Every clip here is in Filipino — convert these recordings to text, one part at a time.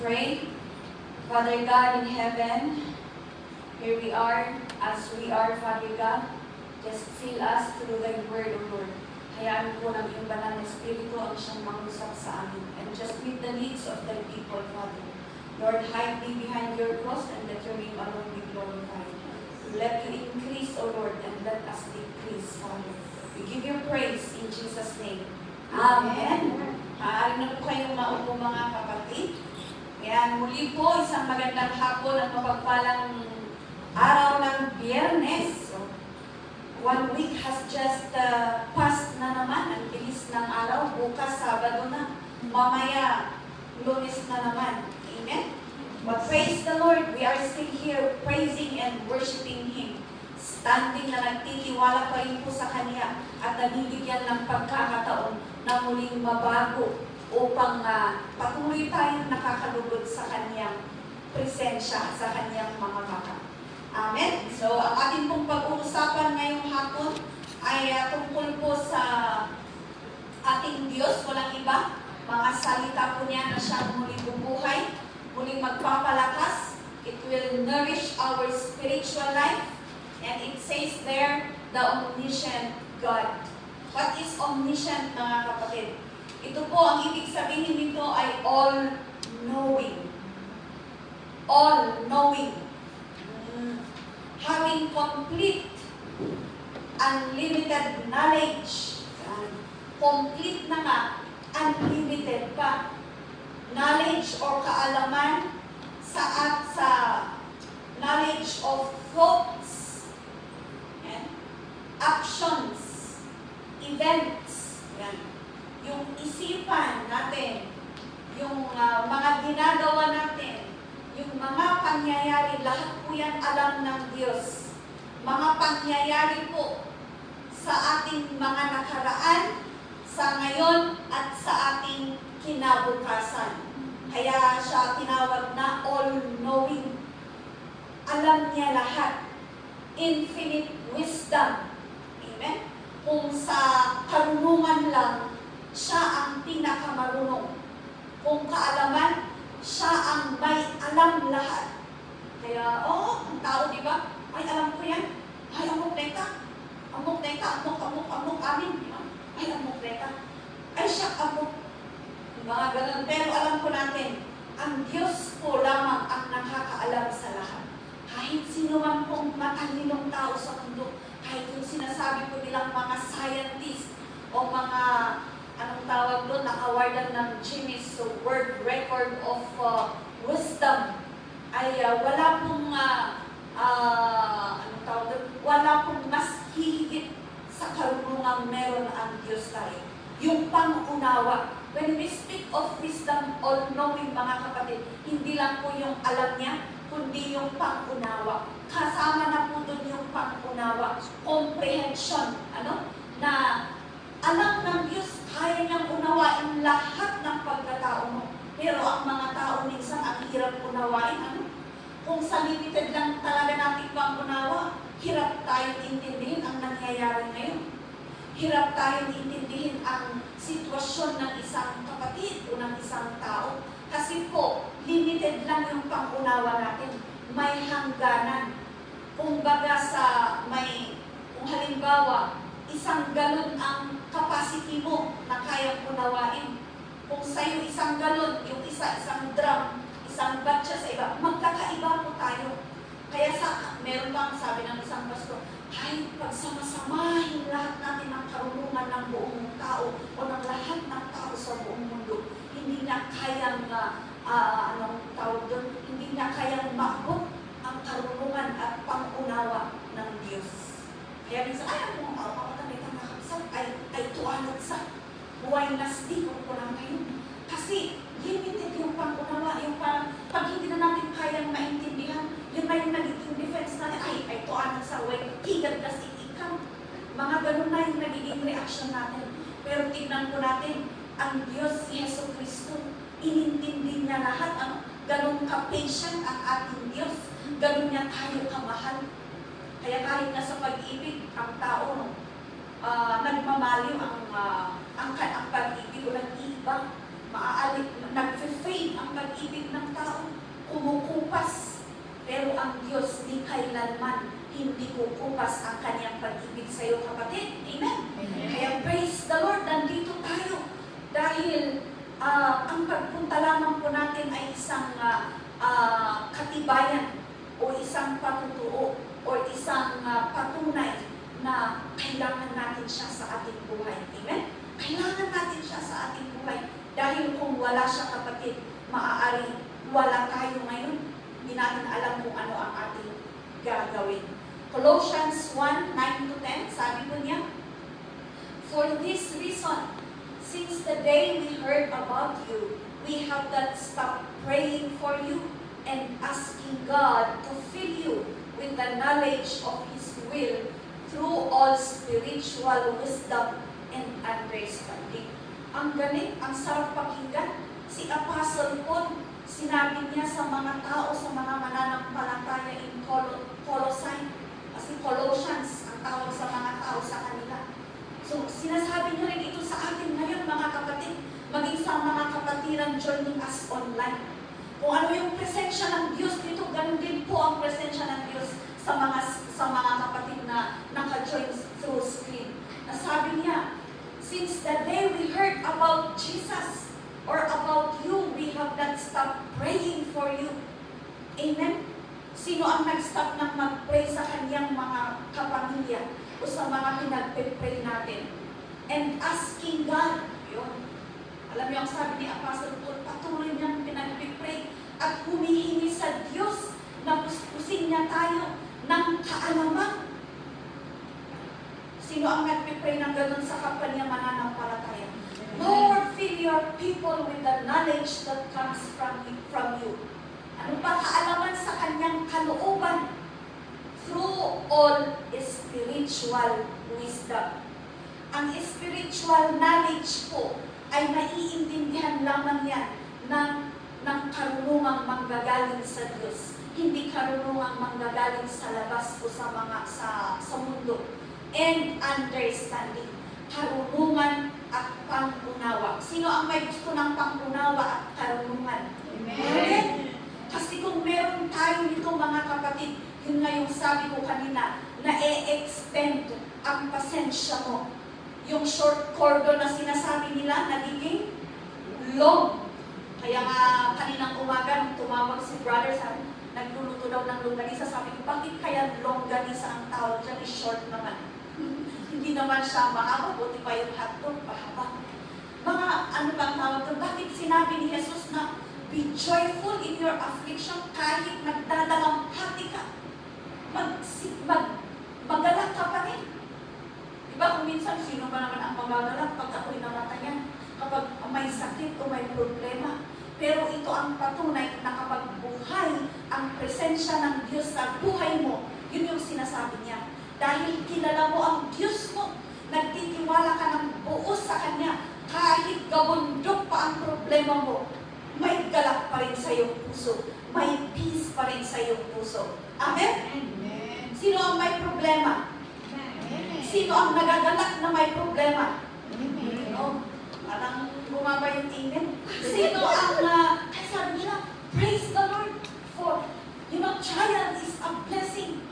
pray. Father God in heaven, here we are, as we are, Father God. Just fill us through Thy word, O Lord. Hayaan po ng iyong banal na Espiritu ang siyang mangusap sa amin. And just meet the needs of Thy people, Father. Lord, hide me behind your cross and let your name alone be glorified. Let you increase, O Lord, and let us decrease, Father. We give you praise in Jesus' name. Amen. Maaari na po kayong maupo, mga kapatid. Yan, muli po, isang magandang hapon at mapagpalang araw ng Biyernes. So, 1 week has just passed na naman. Ang bilis ng araw. Bukas, Sabado na. Mamaya, Lunes na naman. Amen? But praise the Lord, we are still here praising and worshiping Him. Standing na nagtitiwala pa rin po sa Kanya at nabibigyan ng pagkakataon na muling mabago upang patuloy tayong nakakalugod sa Kanyang presensya, sa Kanyang mga mata. Amen? So, ang ating pong pag-uusapan ngayong hapon ay tungkol po sa ating Diyos, walang iba. Mga salita po niya na siyang muling bubuhay, muling magpapalakas. It will nourish our spiritual life. And it says there, the omniscient God. What is omniscient, mga kapatid? Ito po, ang ibig sabihin nito ay all-knowing. All-knowing. Having complete, unlimited knowledge. Complete na nga, unlimited pa. Knowledge or kaalaman sa knowledge of thoughts, actions, events. Yan. Yung isipan natin, yung mga ginagawa natin, yung mga pangyayari, lahat po yan alam ng Diyos. Mga pangyayari po sa ating mga nakaraan, sa ngayon, at sa ating kinabukasan. Kaya siya tinawag na all-knowing. Alam niya lahat. Infinite wisdom. Amen? Kung sa karunungan lang, siya ang pinakamarunong. Kung kaalaman, siya ang may alam lahat. Kaya, ang tao, di ba? Ay, alam ko yan. Ay, amok neta. Amok neta, amok amin. Ay, amok neta. Ay, siya amok. Mga ganun. Pero alam ko natin, ang Diyos po lamang ang nakakaalam sa lahat. Kahit sino man pong matalinong tao sa mundo, kahit yung sinasabi ko nilang mga scientist o mga anong tawag doon, nakawardan ng Guinness World Record of Wisdom, ay wala pong anong tawag doon, wala pong mas hihigit sa karunungang meron ang Diyos tayo. Yung pangunawa. When we speak of wisdom, all-knowing, mga kapatid, hindi lang po yung alam niya, kundi yung pangunawa. Kasama na po doon yung pangunawa. Comprehension. Na alam ng Diyos, kaya niyang unawain lahat ng pagkatao mo. Pero ang mga tao minsan ang hirap unawain. Kung sa limited lang talaga natin pangunawa, hirap tayong intindihin ang nangyayari ngayon. Hirap tayong intindihin ang sitwasyon ng isang kapatid o ng isang tao. Kasi po, limited lang yung pangunawa natin. May hangganan. Kung baga kung halimbawa, isang galon ang capacity mo na kayang unawain. Kung sa'yo isang galon, yung isang drum, isang batcha sa iba, magkakaiba po tayo. Kaya meron bang sabi ng isang pastor, kahit pagsamasamahin lahat natin ng karunungan ng buong tao o ng lahat ng tao sa buong mundo, hindi na kayang, hindi na kayang maabot ang karunungan at pangunawa ng Diyos. Kaya minsan, ang mga kapatid na nakakasal, ay tuanod sa buhay nasdi ko lang ngayon. Kasi, limited yung pangunawa, yung parang, pag hindi na natin kayang maintindihan, yun na yung nagiging defense natin, ay tuanod sa way, higad na si ikaw. Mga ganun na yung nagiging reaction natin. Pero tignan po natin, ang Diyos, si Jesu Cristo, inintindi niya lahat, ganun ka-patient ang ating Diyos, ganun niya tayo kamahal. Kaya kahit na sa pag-ibig, ang tao, nagmamaliw ang pag-ibig o nag-iiba. nag-fade ang pag-ibig ng tao, kumukupas. Pero ang Diyos ni kailanman hindi kukupas ang kanyang pag-ibig sa iyo, kapatid. Amen? Amen. Kaya praise the Lord, nandito tayo. Dahil ang pagpunta lamang po natin ay isang katibayan o isang patutuo o isang patunay na kailangan natin siya sa ating buhay. Amen? Kailangan natin siya sa ating buhay. Dahil kung wala siya, kapatid, maaari wala tayo ngayon. Hindi natin alam kung ano ang ating gagawin. Colossians 1:9-10, sabi ko niya, "For this reason, since the day we heard about you, we have not stopped praying for you and asking God to fill you with the knowledge of His will through all spiritual wisdom and understanding." Ang galing, ang sarap pakinggan. Si Apostle Paul, sinabi niya sa mga tao, sa mga mananampalataya in Colossae, kasi Colossians ang tawag sa mga tao sa kanila. So, sinasabi niya rin ito sa atin ngayon, mga kapatid, maging sa mga kapatiran joining us online. Kung ano yung presensya ng Diyos dito, ganun din po ang presensya ng Diyos sa mga kapatid na naka-join through screen. Nasabi niya, since the day we heard about Jesus or about you, we have not stopped praying for you. Amen? Sino ang nag-stop ng mag-pray sa kanyang mga kapamilya o sa mga pinag-pray natin? And asking God, yun. Alam niyo ang sabi ni Apostle Paul, patuloy niyang pinag-pray at humihingi sa Diyos na puspusin niya tayo ng kaalaman. Sino ang nag-pray ng gano'n sa kapwa niya mananampalataya? Lord, fill your people with the knowledge that comes from you. Ano pa kaalaman sa kanyang kalooban? Through all spiritual wisdom. Ang spiritual knowledge po ay maiintindihan lamang yan ng karunungang manggagaling sa Diyos. Hindi karunungang manggagaling sa labas o sa mundo. And understanding. Karunungan at pangunawa. Sino ang may gusto ng pangunawa at karunungan? Amen? Kasi kung meron tayo nito, mga kapatid, yun nga yung sabi ko kanina, na e-extend ang pasensya mo. Yung short cordon na sinasabi nila, nagiging long. Kaya nga kaninang umaga, nung tumawag si brother, sabi, nagluluto daw ng longganisa, sabi ko, bakit kaya longganisa ang tawag dyan? Is short naman. Hindi naman siya mahaba, buti pa yung hotdog, mahaba. Mga ano bang tawag doon? Bakit sinabi ni Jesus na be joyful in your affliction kahit nagdadalang hati ka? Magalak ka pa rin. Diba kung minsan, sino ba naman ang magagalak pag ako'y namatayan? Kapag may sakit o may problema. Pero ito ang patunay na kapag buhay ang presensya ng Diyos sa buhay mo, yun yung sinasabi niya. Dahil kilala mo ang Diyos mo, nagtitiwala ka ng buo sa Kanya, kahit gabundok pa ang problema mo, may galak pa rin sa iyong puso, may peace pa rin sa iyong puso. Amen? Amen. Sino ang may problema? Amen. Sino ang nagagalak na may problema? Amen. No? Parang bumaba yung amen. Sino ang, kaya sabi nila, praise the Lord for, trial is a blessing.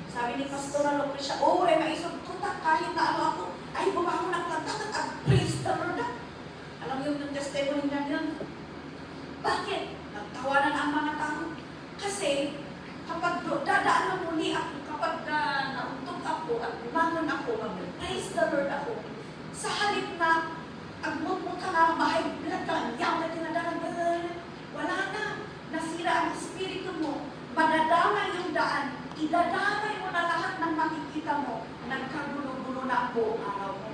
Sabi ni Pastora Lucrecia, ay maisog tutak kahit na ano ako, ay bumangon ang lantakan at praise the Lord. Alam mo yung testimony niya yun? Bakit? Nagtawanan ang mga tao. Kasi, kapag dadaan na muli ako, kapag nauntog ako at bumangon ako, mag-praise the Lord ako, sa halip na agmut-mut ka na, mahay blood ka, yaw na tinadaran, wala na. Nasira ang espiritu mo, madadamay yung daan, idadamay mo na lahat ng makikita mo, nagkagulo-gulo na ang buong araw mo.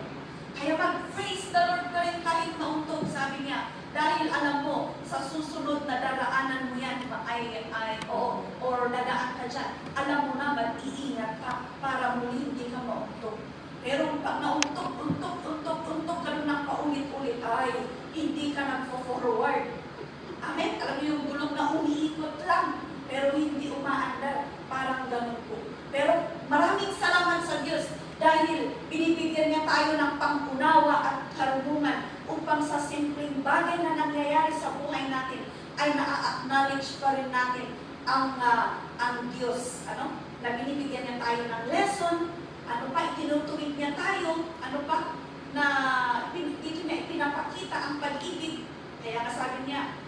Kaya mag-praise the Lord ka rin kahit nauntog, sabi niya, dahil alam mo, sa susunod na daraanan mo yan, or nadaan ka dyan, alam mo na, mag-iingat ka para muli hindi ka mauntog. Pero pag nauntog, ganun ng paulit-ulit, ay, hindi ka nagpo-forward. Amen? Alam mo yung gulong na umiikot lang, pero hindi umaandar. Parang ganun po. Pero maraming salamat sa Diyos dahil binibigyan niya tayo ng pangunawa at karunungan upang upang sa simpleng bagay na nangyayari sa buhay natin ay na-acknowledge pa rin natin ang Diyos. Ano? Na binibigyan niya tayo ng lesson, ano pa, itinutuwid niya tayo, ano pa, na dito niya ipinapakita ang pag-ibig. Kaya nasabi niya,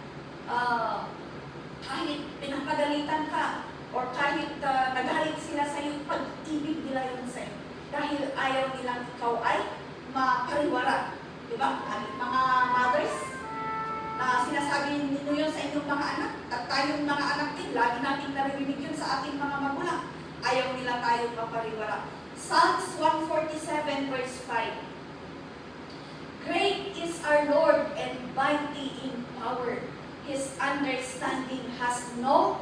kahit pinapagalitan ka, or kahit nagalit sila sa iyo, pag-ibig nila yun sa iyo. Dahil ayaw nilang ikaw ay mapariwara. Diba? Mga mothers, na sinasabi ninyo yun sa inyong mga anak, at tayong mga anak din, lagi natin naririnig yun sa ating mga magulang. Ayaw nila tayong mapariwara. Psalms 147 verse 5. Great is our Lord and mighty in power. His understanding has no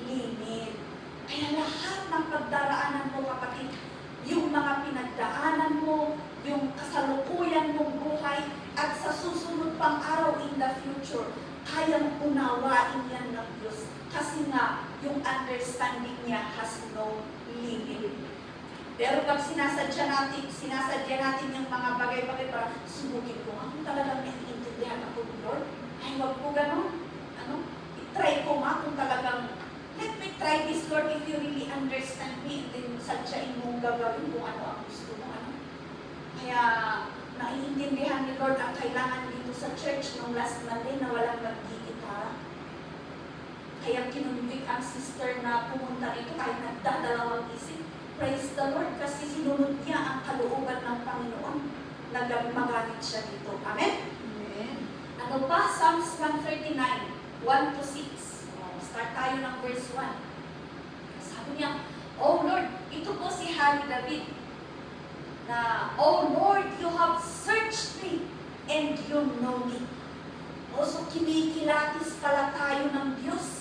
limit. Kaya lahat ng pagdaraanan mo, kapatid, yung mga pinagdaanan mo, yung kasalukuyan mong buhay, at sa susunod pang araw in the future, kayang unawain yan ng Diyos. Kasi nga, yung understanding niya has no limit. Pero pag sinasadya natin yung mga bagay-bagay para subukin ko, ako talagang naiintindihan ako ng Lord. Ay, wag po ganun. Ano? I-try ko nga kung talagang, let me try this, Lord, if you really understand me, and then sadyain mong gagawin kung ano ang gusto mo. Ano? Kaya, naiintindihan ni Lord ang kailangan dito sa church nung last Monday na walang mag-gitara. Kaya kinunwik ang sister na pumunta rito kahit nagdadalawang isip. Praise the Lord, kasi sinunod niya ang kalooban ng Panginoon na magamit siya dito. Amen? Amen. Ano pa? Psalms 139, 1 to 6. Start tayo ng verse 1. Sabi niya, Oh Lord, ito po si Hari David, na, Oh Lord, you have searched me and you know me. So kinikilatis pala tayo ng Diyos.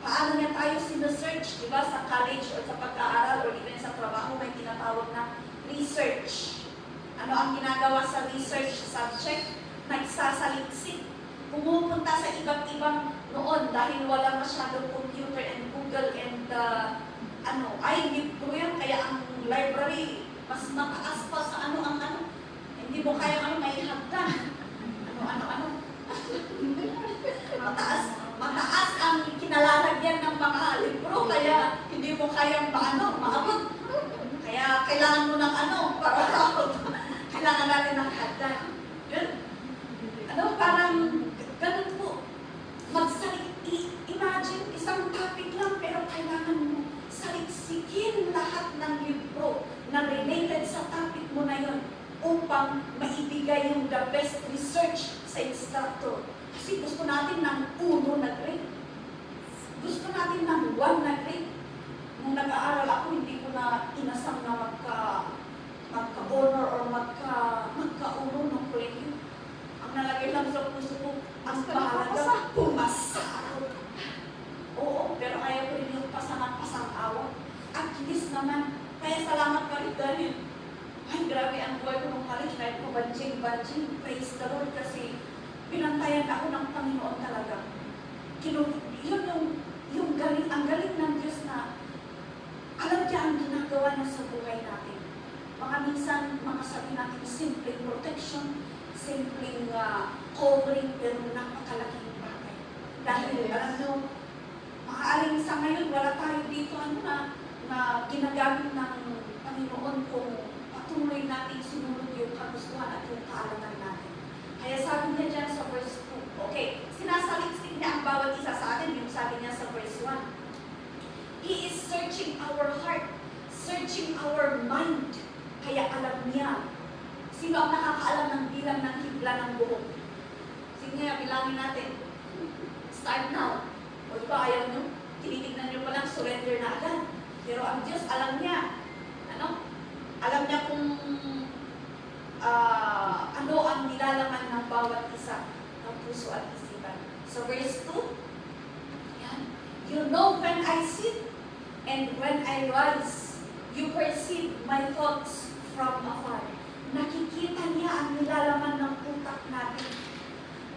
Paano niya tayo sinesearch? Diba? Sa college o sa pag-aaral o even sa trabaho, may tinatawag na research. Ano ang ginagawa sa research subject? Nagsasaliksik. Pumupunta sa iba't ibang noon dahil wala masyadong computer and Google and ay libro yan, kaya ang library mas mataas pa sa ano. Hindi mo kaya may hagdan. Ano. Mataas ang kinalalagyan ng mga libro, kaya hindi mo kayang maabot. Kaya kailangan mo ng para kailangan natin ng hagdan. Yun. Parang ganun po. Imagine, isang topic lang, pero kailangan mo saliksikin lahat ng libro na related sa topic mo na yun upang maibigay yung the best research sa instructor. Kasi gusto natin ng 1 na grade. Gusto natin ng 1 na grade. Nung nag-aaral ako, hindi ko na inasam na magka-honor or magka-uno ng kolegyo. Ang nalagay lang sa puso ko, ang mahalaga, pumasa. Oo, pero ayaw ko rin yung pasang awa. At least naman, kaya salamat pa rin dahil, ay grabe ang buhay ko nung college, kahit ko banjing, praise the Lord, kasi pinantayan ako ng Panginoon talaga. Yun yung galing, ang galing ng Diyos na alam niya ang ginagawa niya sa buhay natin. Mga minsan, mga sabi natin, simpleng protection, simpleng covering, pero napakalaking bagay. Dahil, alam nyo, maaaring sa ngayon, wala tayo dito na ginagamit ng Panginoon kung patuloy natin sinunod yung kagustuhan at yung kaalaman natin. Kaya sabi niya dyan sa verse 2, okay, sinasaliksik niya ang bawat isa sa atin, yung sabi niya sa verse 1. He is searching our heart, searching our mind. Kaya alam niya. Sino ang nakakaalam ng bilang ng hibla ng buhok? Sige nga, bilangin natin. Start now. O diba, ayaw nyo? Tinitignan nyo palang, surrender na agad. Pero ang Diyos, alam niya. Alam niya kung ano ang nilalaman ng bawat isa ng puso at isipan. So verse 2, yan. You know when I sit and when I rise, you perceive my thoughts from afar. Nakikita niya ang nilalaman ng utak natin.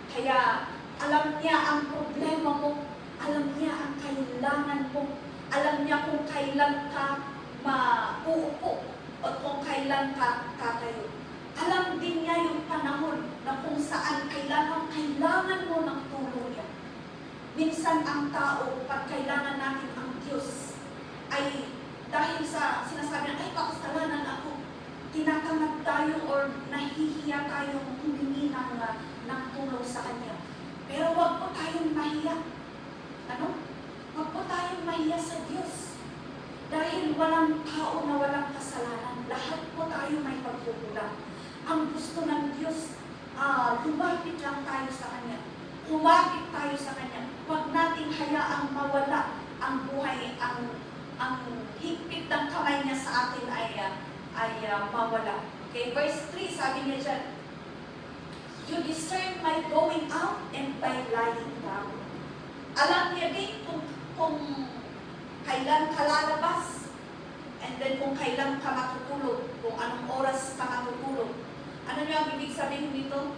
Kaya alam niya ang problema mo, alam niya ang kailangan mo, alam niya kung kailan ka mauupo o kung kailan ka tatayo. Alam din niya yung panahon na kung saan kailangan mo ng tulong niya. Minsan ang tao, pag kailangan natin ang Diyos, ay dahil sa sinasabi na, ay pakasalanan ako, tinatamad tayo or nahihiya tayong humingi ng tulong sa Kanya. Pero wag po tayong mahiya. Ano? Wag po tayong mahiya sa Diyos. Dahil walang tao na walang kasalanan. Lahat po tayo may pagkukulang. Ang gusto ng Diyos, lumapit lang tayo sa Kanya. Lumapit tayo sa Kanya. Huwag nating hayaang mawala ang buhay, ang higpit ng kamay niya sa atin ay mawala. Okay, verse 3, sabi niya dyan, you discern my going out and by lying down. Alam niya din kung kailan ka lalabas, and then kung kailan ka matutulog, kung anong oras ka matutulog. Ano niyo ang ibig sabihin dito?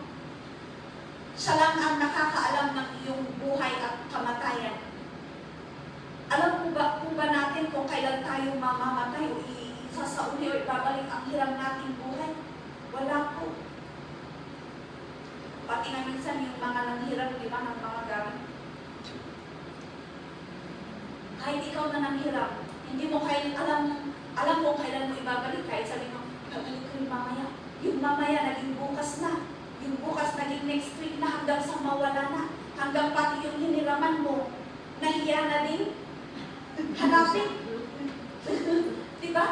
Siya lang ang nakakaalam ng iyong buhay at kamatayan. Alam po ba natin kung kailan tayo mamamatay o isasauli o ibabalik ang hirang nating buhay? Wala po. Pati nga minsan yung mga nanghirang, di ba, ng mga gamit. Kahit ikaw na nanghiram, hindi mo alam kung kailan mo ibabalik. Kahit sabi mo, babalik ko yung mamaya. Yung mamaya naging bukas na. Yung bukas naging next week na hanggang sa mawala na. Hanggang pati yung hiniraman mo, nahiya na din. Hanapin. Diba?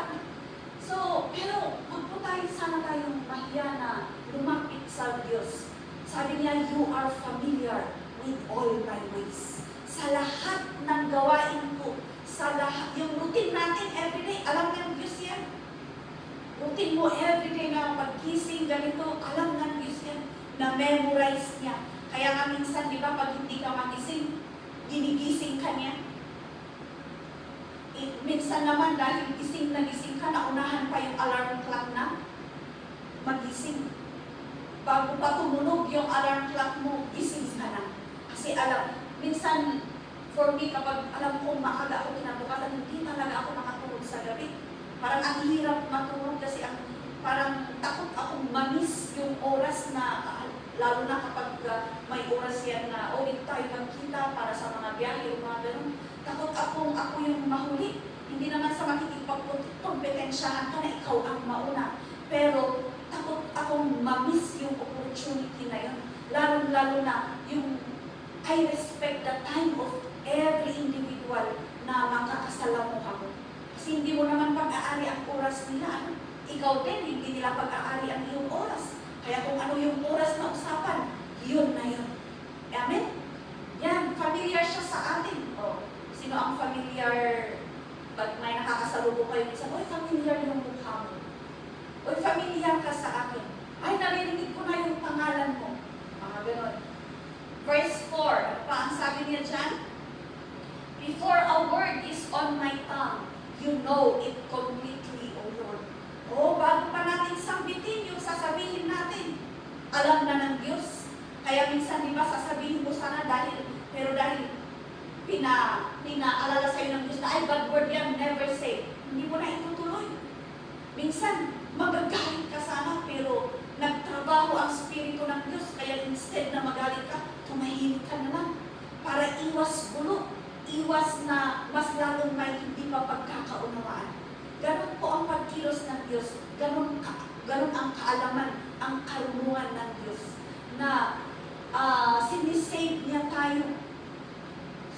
So, pero wag po tayo, sana tayong mahiya na lumapit sa Diyos. Sabi niya, you are familiar with all my ways. Sa lahat ng gawain ko, sa lahat, yung routine natin everyday, alam ng Diyos yan. Routine mo everyday na pagkising, ganito, alam ng Diyos yan. Na-memorize niya. Kaya nga minsan, di ba, pag hindi ka magising, ginigising ka niya. Minsan naman, dahil gising na gising ka, naunahan pa yung alarm clock na magising. Bago pa tumunog yung alarm clock mo, gising ka na. Kasi alam, minsan, for me, kapag alam kong maaga ako kinabukasan, hindi talaga ako nakatulog sa gabi. Parang ang hirap matulog kasi parang takot akong ma-miss yung oras na, lalo na kapag may oras yan na, ulit tayo magkita para sa mga biyahe o mga ganun. Takot ako yung mahuli. Hindi naman sa makikipagkompetensyahan ka na ikaw ang mauna. Pero takot akong ma-miss yung opportunity na yun. Lalo na yung I respect the time of every individual na makakasalamuha mo. Kasi hindi mo naman pag-aari ang oras nila. Ikaw din, hindi nila pag-aari ang iyong oras. Kaya kung ano yung oras na usapan, yun na yun. Amen? Yan, familiar siya sa atin. Oh, sino ang familiar? Pag may nakakasalubong kayo, minsan, oy, familiar yung mukha mo. Oy, familiar ka sa akin. Ay, narinig ko na yung pangalan mo. Mga ganon. Verse 4, ano pa ang sabi niya dyan? Before a word is on my tongue, you know it completely, O Lord. O, bago pa natin sambitin yung sasabihin natin, alam na ng Diyos. Kaya minsan, di ba, sasabihin mo sana dahil pinaalala sa'yo ng Diyos na, ay, bad word yan, never say. Hindi mo na itutuloy. Minsan, magagalit ka sana, pero nagtrabaho ang Espiritu ng Diyos, kaya instead na magalit ka, tumahimik ka naman para iwas gulo, iwas na mas lalong may hindi pa pagkakaunawaan. Ganon po ang pagkilos ng Diyos, ganon ang kaalaman, ang karunungan ng Diyos, na sinisave niya tayo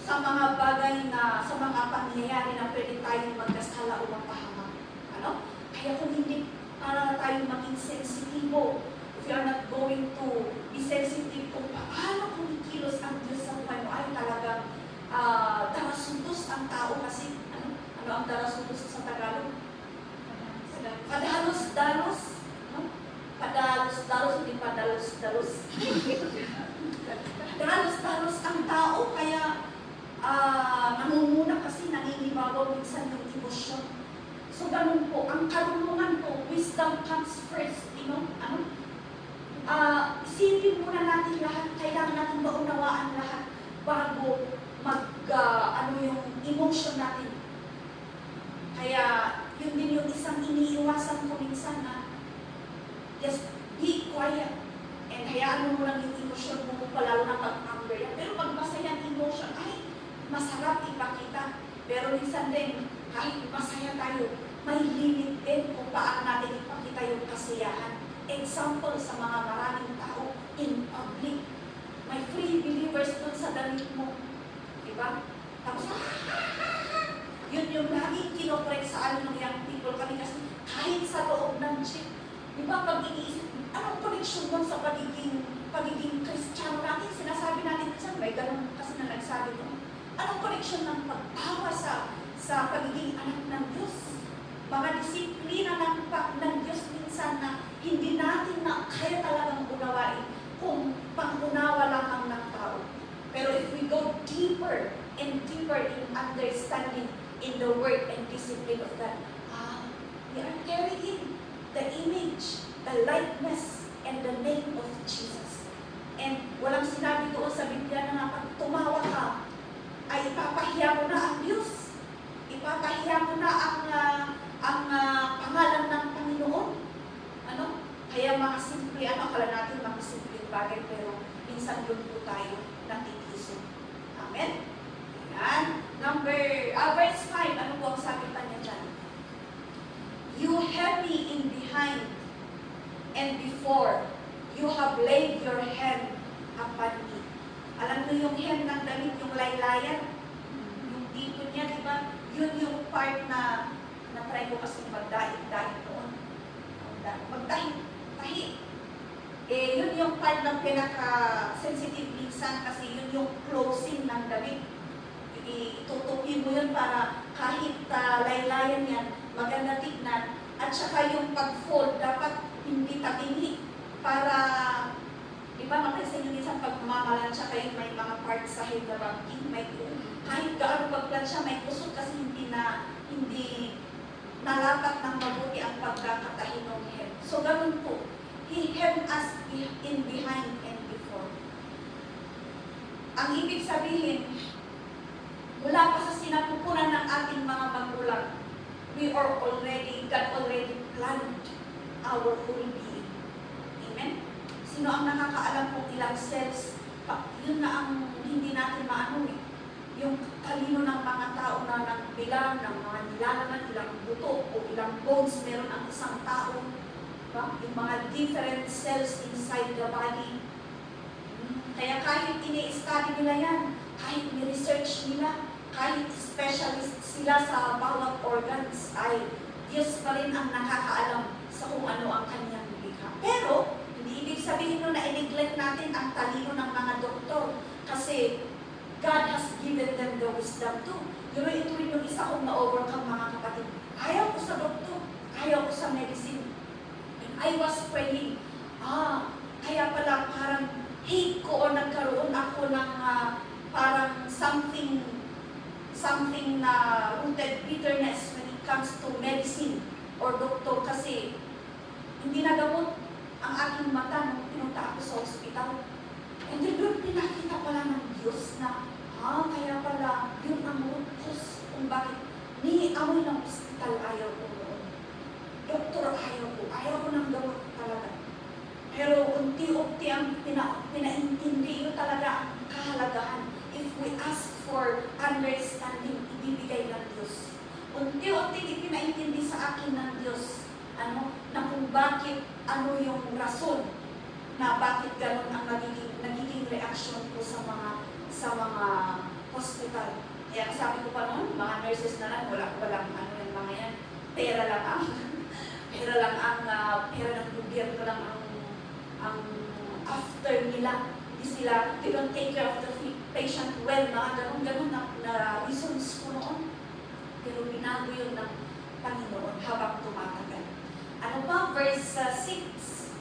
sa mga bagay na, sa mga pangyayari na pwede tayong magkasala o magpahamak. Ano? Kaya kung hindi para tayo maging sensitibo, if you are not going to be sensitive kung paano kumikilos ang Diyos sa buhay mo, ay talagang darasuntos ang tao kasi, ano ang darasuntos sa Tagalog? Padalos-dalos, no? Padalos-dalos, hindi padalos-dalos. Dalos-dalos ang tao, kaya namumuna kasi naninibabaw minsan yung emosyon. So, ganun po, ang karunungan po, wisdom comes first, you know, isipin muna natin lahat, kailangan natin maunawaan lahat bago yung emotion natin. Kaya, yun din yung isang iniiwasan ko minsan na just be quiet. And hayaan mo lang yung emotion mo lalo na pag-anger yan. Pero pag masaya ang emotion, ay, masarap ipakita. Pero minsan din, kahit masaya tayo, may limit din kung paano natin ipakita yung kasiyahan. Example sa mga maraming tao in public. May free believers dun sa damit mo. Diba? Tapos, yun yung laging kinokorek sa ano ng young people kami kasi kahit sa loob ng jeep. Diba pag iniisip, anong connection doon sa pagiging Kristiyano natin? Sinasabi natin minsan, may ganun kasi na nagsabi doon. Anong connection ng pagtawa sa pagiging anak ng Diyos? Mga disiplina ng Diyos minsan na hindi natin na kaya talagang unawain kung pang-unawa lang ang ng tao. Pero if we go deeper and deeper in understanding in the word and discipline of God, we are carrying the image, the likeness, and the name of Jesus. And walang sinabi doon sa Biblia na pag tumawa ka, ay ipapahiya mo na ang Diyos. Ipapahiya mo na ang pangalan ng Panginoon. Ano? Kaya mga simple, akala natin mga simple bagay, pero minsan doon po tayo natitiso. Amen? Ayan. Verse 5, ano po ang sabi pa niya dyan? You have me in behind and before, you have laid your hand upon me. Alam mo yung hem ng damit, yung laylayan, yung dito niya, di ba? Yun yung part na try ko kasi magdahit noon. Magdahit. Yun yung part ng pinaka-sensitive minsan kasi yun yung closing ng damit. Itutupi mo yun para kahit laylayan yan, maganda tignan. At saka yung pag-fold, dapat hindi tatingi para, di ba, mapansin nyo minsan pag mamalansya kayo, may mga parts sa head na banking, may kahit gaano pagplansya, may kusot kasi hindi nalapat ng mabuti ang pagkakatahin ng head. So, ganun po. He held us in behind and before. Ang ibig sabihin, mula pa sa sinapupunan ng ating mga magulang, God already planned our whole being. Amen? Sino ang nakakaalam kung ilang cells? Yun na ang hindi natin maano eh. Yung talino ng mga tao na nagbilang ng mga nilalaman, ilang buto o ilang bones meron ang isang tao. Diba? Yung mga different cells inside the body. Kaya kahit ini-study nila yan, kahit ni-research nila, kahit specialist sila sa bawat organs, ay Diyos pa rin ang nakakaalam sa kung ano ang kanyang likha. Pero, hindi ibig sabihin nun na i-neglect natin ang talino ng mga doktor kasi God has given them the wisdom too. Ito rin yung isa kong na-overcome mga kapatid. Ayaw ko sa doktor, ayaw ko sa medicine. And I was praying, kaya pala parang hate ko o nagkaroon ako ng parang something na rooted bitterness when it comes to medicine or doktor kasi hindi nagamot ang aking mata nung pinunta ako sa ospital. And then doon pinakita pala ng Diyos na kaya pala yun ang root cause kung bakit ni amoy ng ospital ayaw ko noon. Doktor ayaw ko ng gamot talaga. Pero unti-unti ang pinaintindi yun talaga ang kahalagahan. If we ask for understanding, ibibigay ng Diyos. Unti-unti ipinaintindi sa akin ng Diyos na kung bakit, yung rason na bakit ganun ang nagiging reaksyon ko sa mga hospital. Kaya sabi ko pa noon, mga nurses na lang, walang yung mga yan. Pera ng gobyerno lang ang after nila. They don't take care of the patient well, ganun na reasons ko noon. Pero binago yun ng Panginoon habang tumatagal. Ano pa? Verse 6.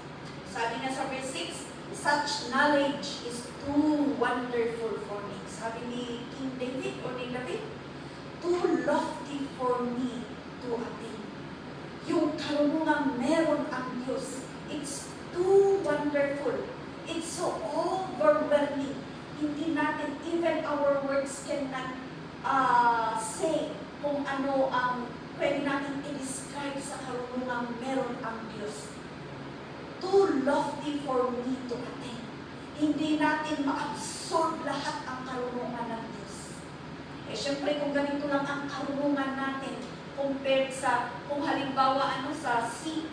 Sabi niya sa verse 6, such knowledge is too wonderful for me. Sabi ni King David o ni David, too lofty for me to attain. Yung karunungang meron ang Diyos, it's too wonderful. It's so overwhelming. Hindi natin, even our words cannot say kung ano ang pwede natin i-describe sa karunungang meron ang Diyos. too lofty for me to attain. Hindi natin ma-absorb lahat ang karunungan ng Diyos. Eh, syempre, kung ganito lang ang karunungan natin, compared sa, kung halimbawa, sa sea,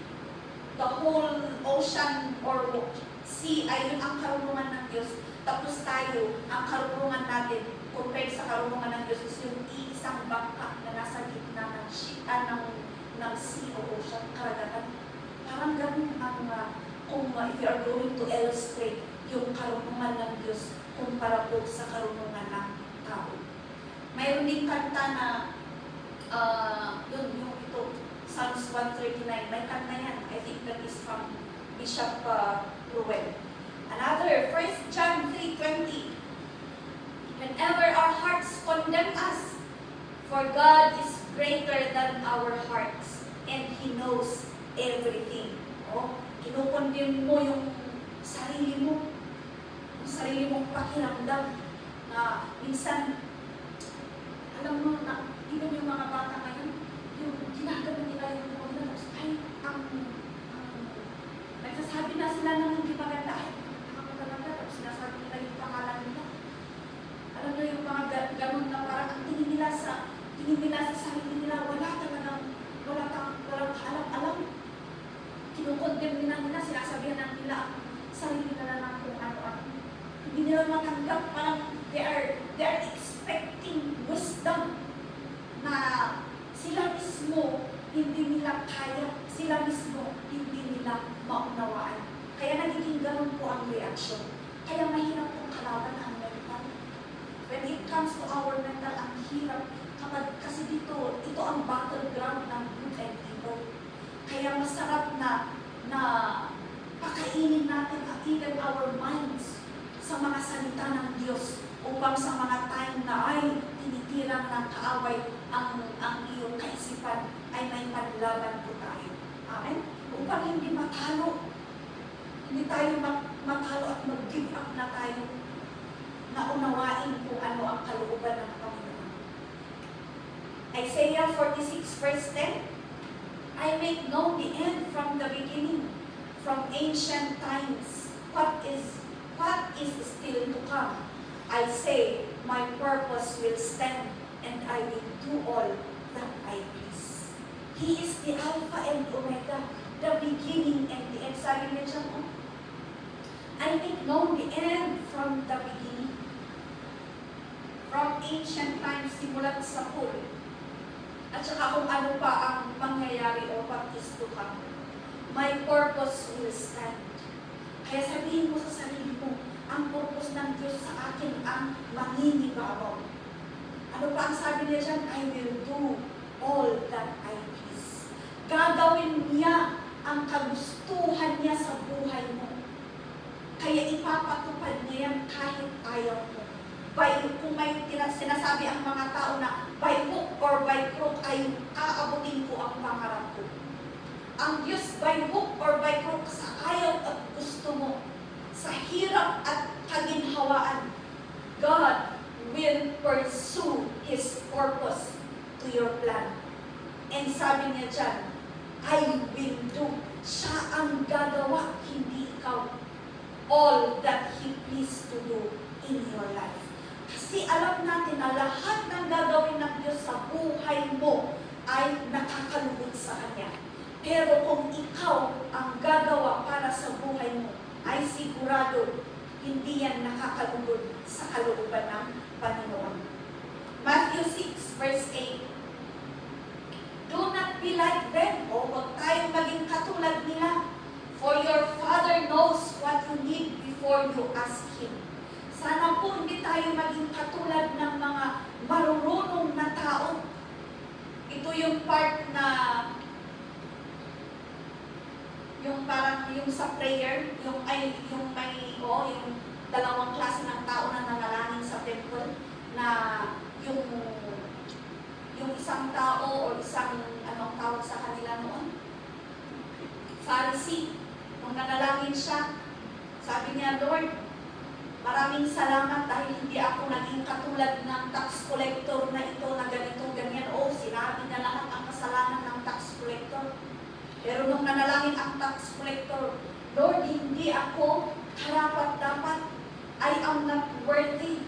the whole ocean or sea ay yun ang karunungan ng Diyos. Tapos tayo, ang karunungan natin, compared sa karunungan ng Diyos, is yung iisang bangka na nasa gitna ng sea o ocean, karagatan. Parang ganun ang, if you are going to illustrate yung karunungan ng Diyos kumpara po sa karunungan ng tao. Mayroon din kanta na, yung ito, Psalms 139, may kanta yan. I think that is from Bishop Ruel. Another, 1 John 3:20. Whenever our hearts condemn us, for God is greater than our hearts, and He knows everything. Kinukondem mo yung sarili mo, yung sarili mong pakiramdam, na minsan, alam mo na, even yung mga bata ngayon, yung ginagawa nila yung mga nila, tapos ay, nagsasabi na sila ng hindi maganda, ay, nakakaganda, tapos sinasabi nila yung pangalan nila. Alam mo yung mga ganun na parang ang tingin nila sa sarili nila, walang alam-alam. Kinukondem nila, sinasabihan nila ang sarili nila ng kung ano-ano. Hindi nila matanggap, parang they are expecting wisdom na sila mismo hindi nila kaya, sila mismo hindi nila maunawaan. Kaya nagiging ganun po ang reaksyon. Kaya mahirap pong kalaban ang mental. When it comes to our mental, ang hirap kasi dito, ito ang battleground ng good and evil. Kaya masarap na pakainin natin even our minds sa mga salita ng Diyos upang sa mga time na ay tinitirang ng kaaway ang iyong kaisipan ay may panlaban po tayo. Amen? Upang hindi matalo. Hindi tayo matalo at mag-give up na tayo na unawain kung ano ang kalooban ng Panginoon. Isaiah 46 verse 10, I make known the end from the beginning, from ancient times, what is still to come. I say, my purpose will stand, and I will do all that I please. He is the Alpha and Omega, the beginning and the end. Sabi niya dyan, I make known the end from the beginning. From ancient times, simulat sa pool. At saka kung ano pa ang mangyayari o what is to come. My purpose will stand. Kaya sabihin mo sa sarili mo, ang purpose ng Diyos sa akin ang manginibabaw. Ano pa ang sabi niya dyan? I will do all that I please. Gagawin niya ang kagustuhan niya sa buhay mo. Kaya ipapatupad niya yan kahit ayaw mo. Kung may sinasabi ang mga tao na by hook or by crook ay aabutin ko ang pangarap ko. Ang Diyos by hook or by crook sa ayaw at gusto mo, sa hirap at kaginhawaan, God will pursue His purpose to your plan. And sabi niya dyan, I will do. Siya ang gagawa, hindi ikaw. All that He pleased to do in your life. Kasi alam natin na lahat ng gagawin ng Diyos sa buhay mo ay nakakalugod sa Kanya. Pero kung ikaw ang gagawa para sa buhay mo, ay sigurado hindi yan nakakalugod sa kalooban ng Panginoon. Matthew 6 verse 8. Do not be like them, o huwag tayong maging katulad nila, for your Father knows what you need before you ask Him. Sana po hindi tayo maging katulad ng mga marurunong na tao. Ito yung part na, yung parang yung sa prayer, yung dalawang klase ng tao na nanalangin sa temple, na yung isang tao o isang anong tawag sa kanila noon? Pharisee. Nung nanalangin siya, sabi niya, Lord, maraming salamat dahil hindi ako naging katulad ng tax collector na ito na ganito, ganyan. O, sinabi na lahat ang kasalanan ng tax collector. Pero nung nanalangin ang tax collector, Lord, hindi ako karapat-dapat. I am not worthy.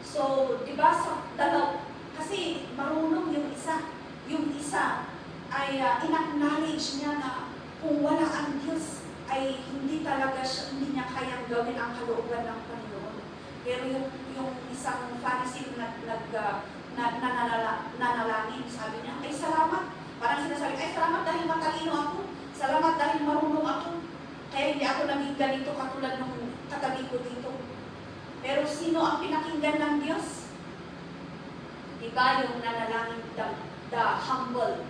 So, di ba sa dalaw, kasi marunong yung isa. Yung isa ay in-acknowledge niya na kung wala ang Diyos, ay hindi talaga siya, hindi niya kayang gawin ang kalooban ng Panginoon. Pero yung isang Pharisee nanalangin, sabi niya, ay salamat. Parang sinasabi, ay salamat dahil matalino ako. Salamat dahil marunong ako. Kaya hindi ako naging ganito katulad ng katabi ko dito. Pero sino ang pinakinggan ng Diyos? Diba yung nanalangin, the humble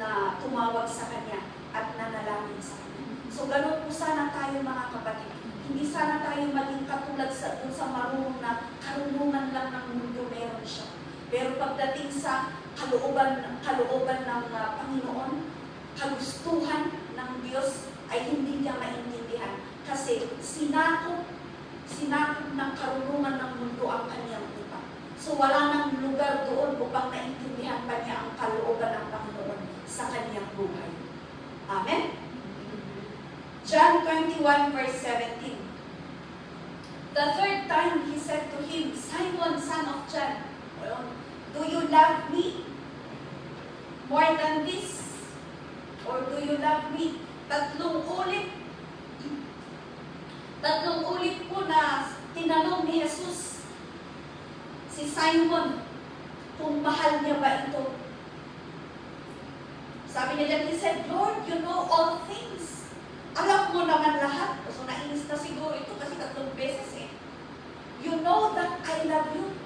na tumawag sa Kanya at nanalangin sa Kanya. So ganun po sana tayo mga kapatid. Hindi sana tayo maging katulad dun sa marunong na karunungan lang ng mundo meron siya. Pero pagdating sa kalooban ng Panginoon, kagustuhan ng Diyos ay hindi niya maintindihan. Kasi sinakop ng karunungan ng mundo ang kanyang lupa. So wala nang lugar doon upang naintindihan pa niya ang kalooban ng Panginoon sa kanyang buhay. Amen? John 21 verse 17. The third time he said to him, Simon, son of John, do you love me more than this? Or do you love me? Tatlong ulit po na tinanong ni Jesus si Simon kung mahal niya ba ito. Sabi niya, he said, Lord, you know all things. Alam mo naman lahat. So nainis na siguro ito kasi 3 beses eh. You know that I love you.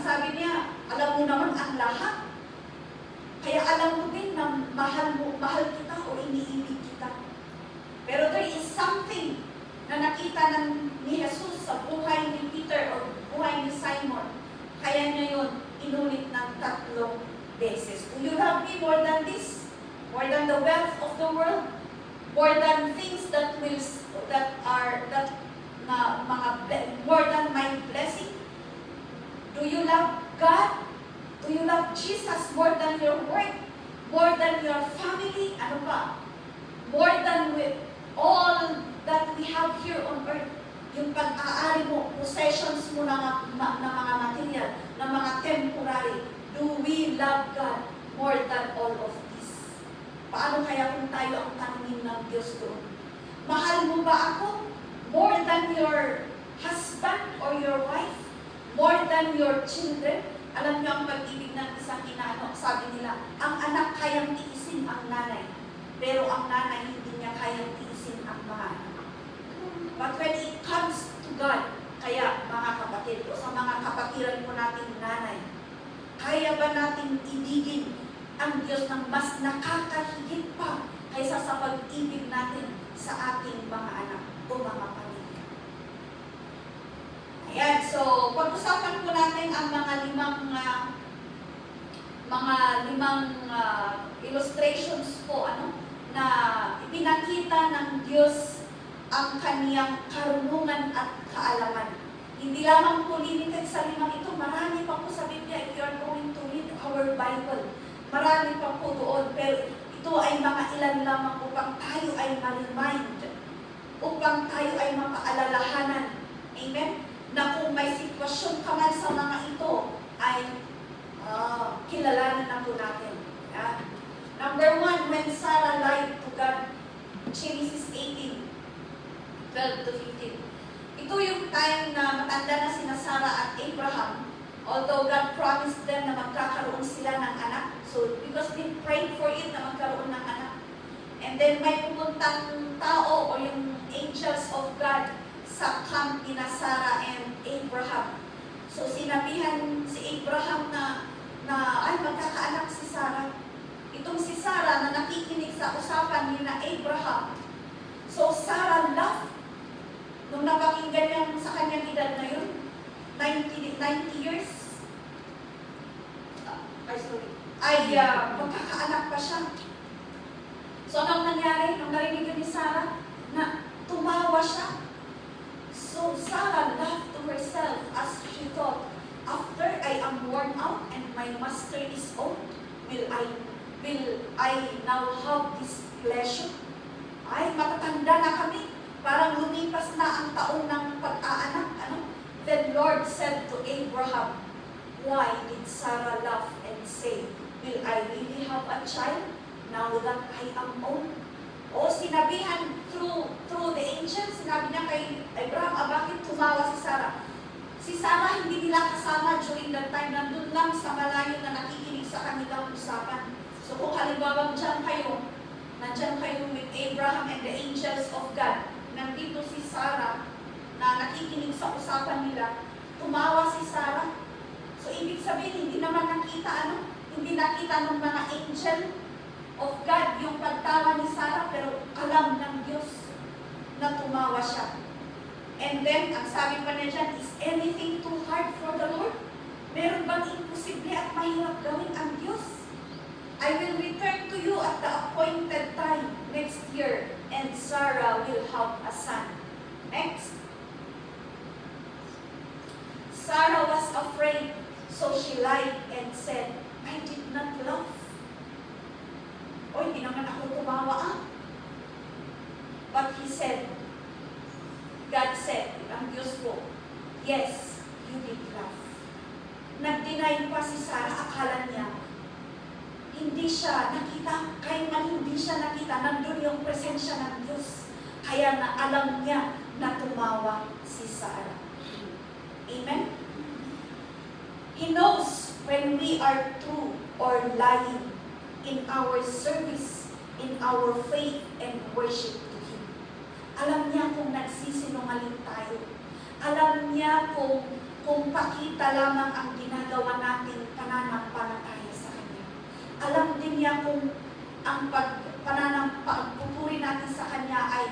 Sabi niya, alam mo naman ang lahat. Kaya alam mo din na mahal kita o iniibig kita. Pero there is something na nakita ni Jesus sa buhay ni Peter o buhay ni Simon. Kaya niya yun inulit ng 3 beses. Do you love me more than this? More than the wealth of the world? More than things more than my blessing? Do you love God? Do you love Jesus more than your work? More than your family? Ano pa? More than with all that we have here on earth. Yung pag-aari mo, possessions mo na mga material, na mga temporary. Do we love God more than all of this? Paano kaya kung tayo ang tanungin ng Diyos doon? Mahal mo ba ako more than your husband or your wife? More than your children? Alam niyo ang pag-ibig ng isang inaano, sabi nila, ang anak kayang tiisin ang nanay, pero ang nanay hindi niya kayang tiisin ang mga anak. But when it comes to God, kaya mga kapatid, o sa mga kapatiran po nating nanay, kaya ba natin ibigin ang Diyos ng mas nakakahigit pa kaysa sa pag-ibig natin sa ating mga anak o mga pamilya? Ayan, so pag-usapan po natin ang mga limang illustrations po na ipinakita ng Diyos ang kaniyang karunungan at kaalaman. Hindi lamang po limited sa 5 ito, marami pa po sa Biblia if you are going to read our Bible. Marami pa po doon, pero ito ay mga ilan lamang upang tayo ay ma-remind, upang tayo ay mapaalalahanan. Amen? Na kung may sitwasyon ka man sa mga ito, ay kilalanan na po natin. Yeah. Number 1, when Sarah lied to God, Genesis 18, 12 to 15. Ito yung time na matanda na sina Sarah at Abraham, although God promised them na magkakaroon sila ng anak. So, because they prayed for it na magkaroon ng anak. And then may pumuntang tao o yung angels of God sa camp ni Sarah and Abraham. So, sinabihan si Abraham na ay magkakaanak si Sarah. Itong si Sarah na nakikinig sa usapan ni na Abraham. So, Sarah laughed. Nung napakinggan niya sa kanyang edad na yun, 90 years, magkakaanak pa siya. So, anong nangyari? Nung narinig ni Sarah, na tumawa siya. So, Sarah laughed to herself as she thought, after I am worn out and my master is old, will I now have this pleasure? Ay, matatanda na kami. Parang lumipas na ang taon ng pag-aanak. Then Lord said to Abraham, why did Sarah laugh and say, will I really have a child now that I am old? O sinabihan through the angel, sinabi niya kay Abraham, bakit tumawa si Sarah? Si Sarah hindi nila kasama during that time, nandun lang sa malayo na nakikinig sa kanilang usapan. So kung halimbawa nandyan kayo with Abraham and the angels of God, nandito si Sarah na nakikinig sa usapan nila, tumawa si Sarah. So ibig sabihin, hindi naman hindi nakita ng mga angel of God yung pagtawa ni Sarah, pero alam ng Diyos na tumawa siya. And then, ang sabi pa niya dyan, is anything too hard for the Lord? Meron bang imposible at mahirap gawin ang Diyos? I will return to you at the appointed time next year, and Sarah will have a son. Next. Sarah was afraid, so she lied and said, I did not laugh. O, hindi naman ako tumawa. But God said, ang Diyos ko, yes, you did laugh. Nag-deny pa si Sarah, akala niya, hindi siya nakita, kahit man hindi siya nakita, nandun yung presensya ng Diyos. Kaya na alam niya na tumawa si Sarah. Amen? He knows when we are true or lying in our service, in our faith and worship to Him. Alam niya kung nagsisinungaling tayo. Alam niya kung pakita lamang ang ginagawa natin pananampalataya sa Kanya. Alam din niya kung ang pagpupuri natin sa Kanya ay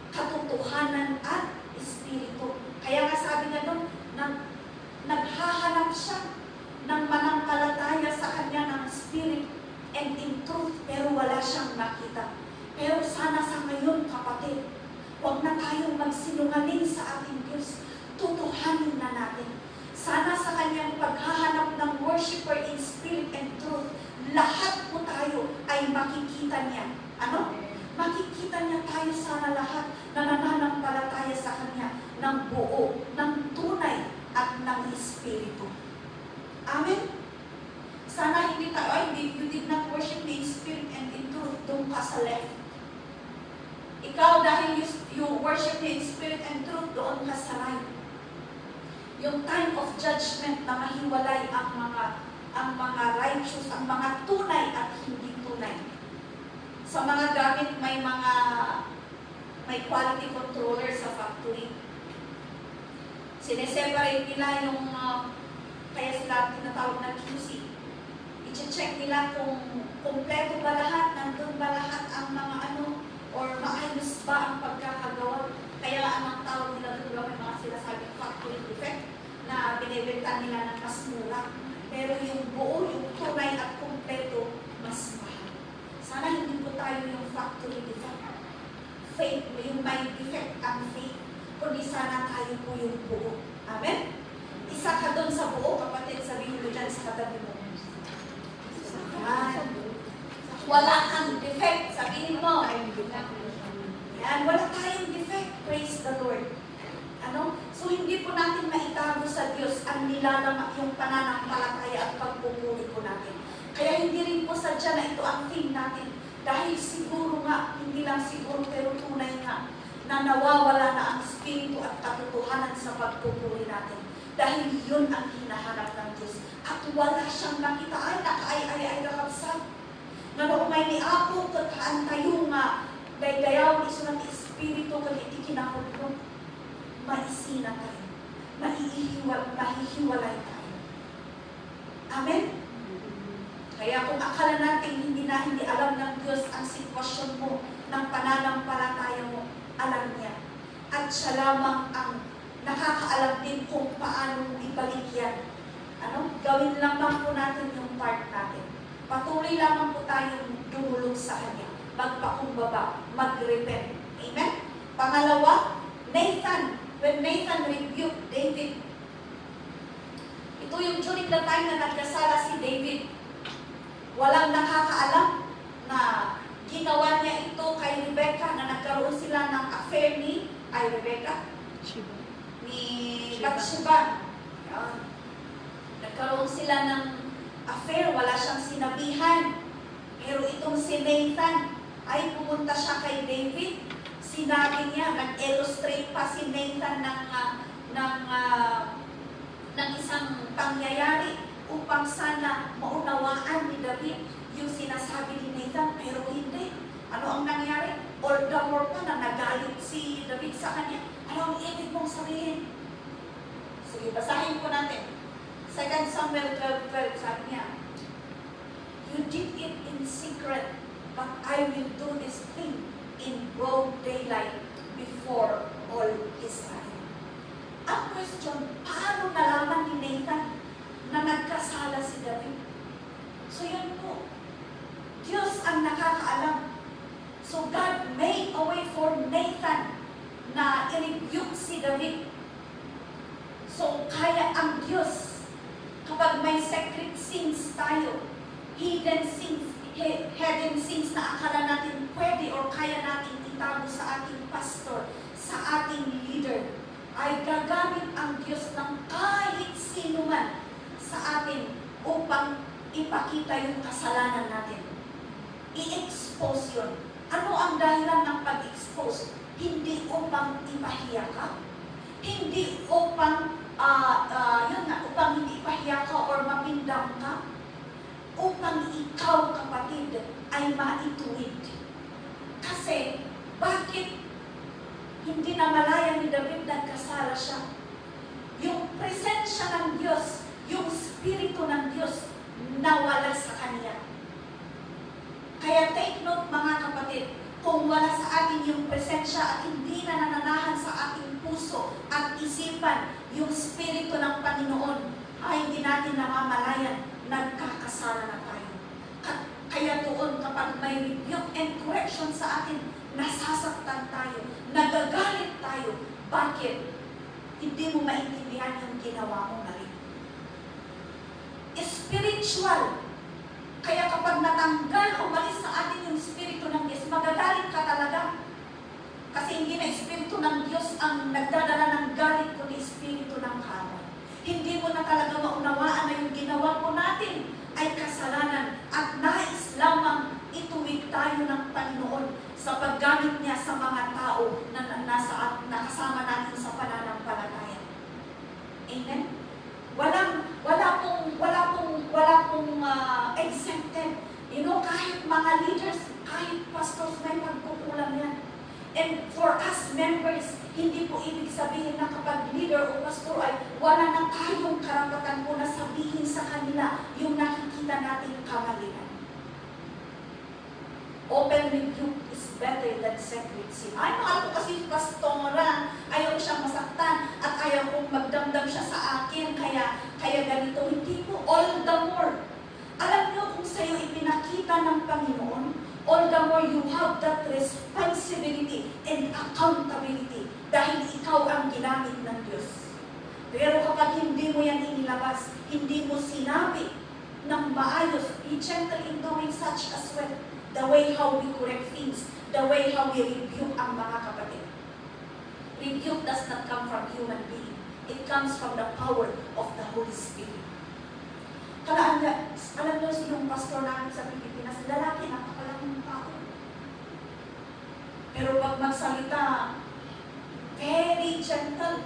katotohanan at espiritu. Kaya nga sabi nga doon, naghahanap siya ng manampalataya sa Kanya ng spirit and in truth, pero wala siyang nakita. Pero sana sa ngayon, kapatid, huwag na tayong magsinungaling sa ating Diyos. Tutuhanin na natin. Sana sa Kanyang paghahanap ng worshiper in spirit and truth, lahat po tayo ay makikita niya. Ano? Makikita niya tayo sana lahat na nananampalataya sa Kanya ng buo, ng tunay at ng espiritu. Amen? Sana hindi tayo, you did not worship me in spirit and in truth, doon ka sa left. Ikaw, dahil you worship me in spirit and truth, doon ka sa right. Yung time of judgment na mahiwalay ang mga righteous, ang mga tunay at hindi tunay. Sa mga gamit, may quality controller sa factory. Sineseparate nila yung, kaya sila tinatawag na QC. I-check nila kung kompleto ba lahat, nandun ba lahat ang mga or maayos ba ang pagkakagawa. Kaya ang tawag nila doon, may mga sinasabing factory defect na binibenta nila ng mas mura. Pero yung buo, yung tunay at kompleto, mas mahal. Sana hindi po tayo yung factory defect. Faith, yung may defect ang faith, kundi sana tayo po yung buo. Amen? Isa ka doon sa buo, kapatid, sabihin mo dyan sa katabi mo. Yan. Wala kang defect, sabihin mo. Yan, wala tayong defect. Praise the Lord. So hindi po natin maitago sa Diyos ang nilalang yung pananampalataya at pagpupuri po natin. Kaya hindi rin po sadya na ito ang theme natin. Dahil siguro nga, hindi lang siguro, pero tunay nga, na nawawala na ang espiritu at katotohanan sa pagpupuri natin. Dahil yun ang hinahanap ng Diyos. At wala siyang nakita, ay nakaay nakapsat. Nga noong may niapo, kataan tayo nga, dayaw iso ng espiritu kung ikinahulog. Maisina tayo. Mahihiwalay tayo. Amen? Kaya kung akala natin hindi alam ng Diyos ang sitwasyon mo, ng pananampalataya mo, alam niya. At siya lamang ang nakakaalam din kung paano ibalik yan. Gawin lamang po natin yung part natin. Patuloy lamang po tayong dumulog sa Kanya. Magpakumbaba, mag-repent. Amen? Pangalawa, Nathan. When Nathan rebuked David, ito yung during the time na nagkasala si David. Walang nakakaalam na Ginawa niya ito kay Rebecca na nagkaroon sila ng affair ni Rebecca? Ni Bathsheba. Yan. Nagkaroon sila ng affair, wala siyang sinabihan. Pero itong si Nathan, ay pumunta siya kay David. Sinabi niya, nag-illustrate pa si Nathan ng isang pangyayari upang sana maunawaan ni David yung sinasabi ni Nathan, pero hindi. Ano ang nangyari? All the more pa na nagalit si David sa kanya. Ano ang ibig mong sabihin? Sige, basahin ko natin. 2 Samuel 12:12, sabi niya, "You did it in secret, but I will do this thing in broad daylight before all Israel." Ang question, paano nalaman ni Nathan na nagkasala si David? So yun po, Diyos ang nakakaalam. So God made a way for Nathan na i-rebuke si David. So kaya ang Diyos, kapag may secret sins tayo, hidden sins na akala natin pwede or kaya natin itago sa ating pastor, sa ating leader, ay gagamit ang Diyos ng kahit sino man sa atin upang ipakita yung kasalanan natin. I-expose yun. Ano ang dahilan ng pag-expose? Hindi upang ipahiya ka. Hindi upang, upang hindi ipahiya ka or mapindang ka. Upang ikaw, kapatid, ay maituwid. Kasi, bakit hindi namalayan ni David nagkasala siya? Yung presensya ng Diyos, yung Espiritu ng Diyos, nawala sa kanya. Kaya take note mga kapatid, kung wala sa atin yung presensya at hindi na nananahan sa ating puso at isipan yung Espiritu ng Panginoon, ay hindi natin namamalayan, nagkakasala na tayo. Kaya doon kapag may rebuke and correction sa atin, nasasaktan tayo, nagagalit tayo. Bakit? Hindi mo maintindihan yung ginawa mo mali. Spiritual. Kaya kapag natanggal, umalis sa atin yung Espiritu ng Diyos, magagalit ka talaga. Kasi hindi na Espiritu ng Diyos ang nagdadala ng galit, kundi Espiritu ng kawan. Hindi mo na talaga maunawaan na yung ginawa po natin ay kasalanan at nais lamang ituwid tayo ng Panginoon sa paggamit niya sa mga tao na nakasama natin sa pananampalataya. Amen? Wala pong exempted. You know, kahit mga leaders, kahit pastors, may pagkukulang yan. And for us members, hindi po ibig sabihin na kapag leader o pastor ay wala na tayong karapatan po na sabihin sa kanila yung nakikita nating kamalian. Open rebuke is better than secret sin. Ay, mahal ko kasi pastoran, ayaw siyang masaktan at ayaw kong magdamdam siya sa akin, kaya ganito. Hindi po, all the more. Alam niyo kung sa'yo ipinakita ng Panginoon, all the more you have that responsibility and accountability dahil ikaw ang ginamit ng Diyos. Pero kapag hindi mo yan inilabas, hindi mo sinabi ng maayos, be gentle in doing such as well. The way how we correct things, the way how we rebuke ang mga kapatid. Rebuke does not come from human being. It comes from the power of the Holy Spirit. Alam niyo sinong pastor namin sa Pilipinas, lalaki, napakalaking tao. Pero pag magsalita, very gentle.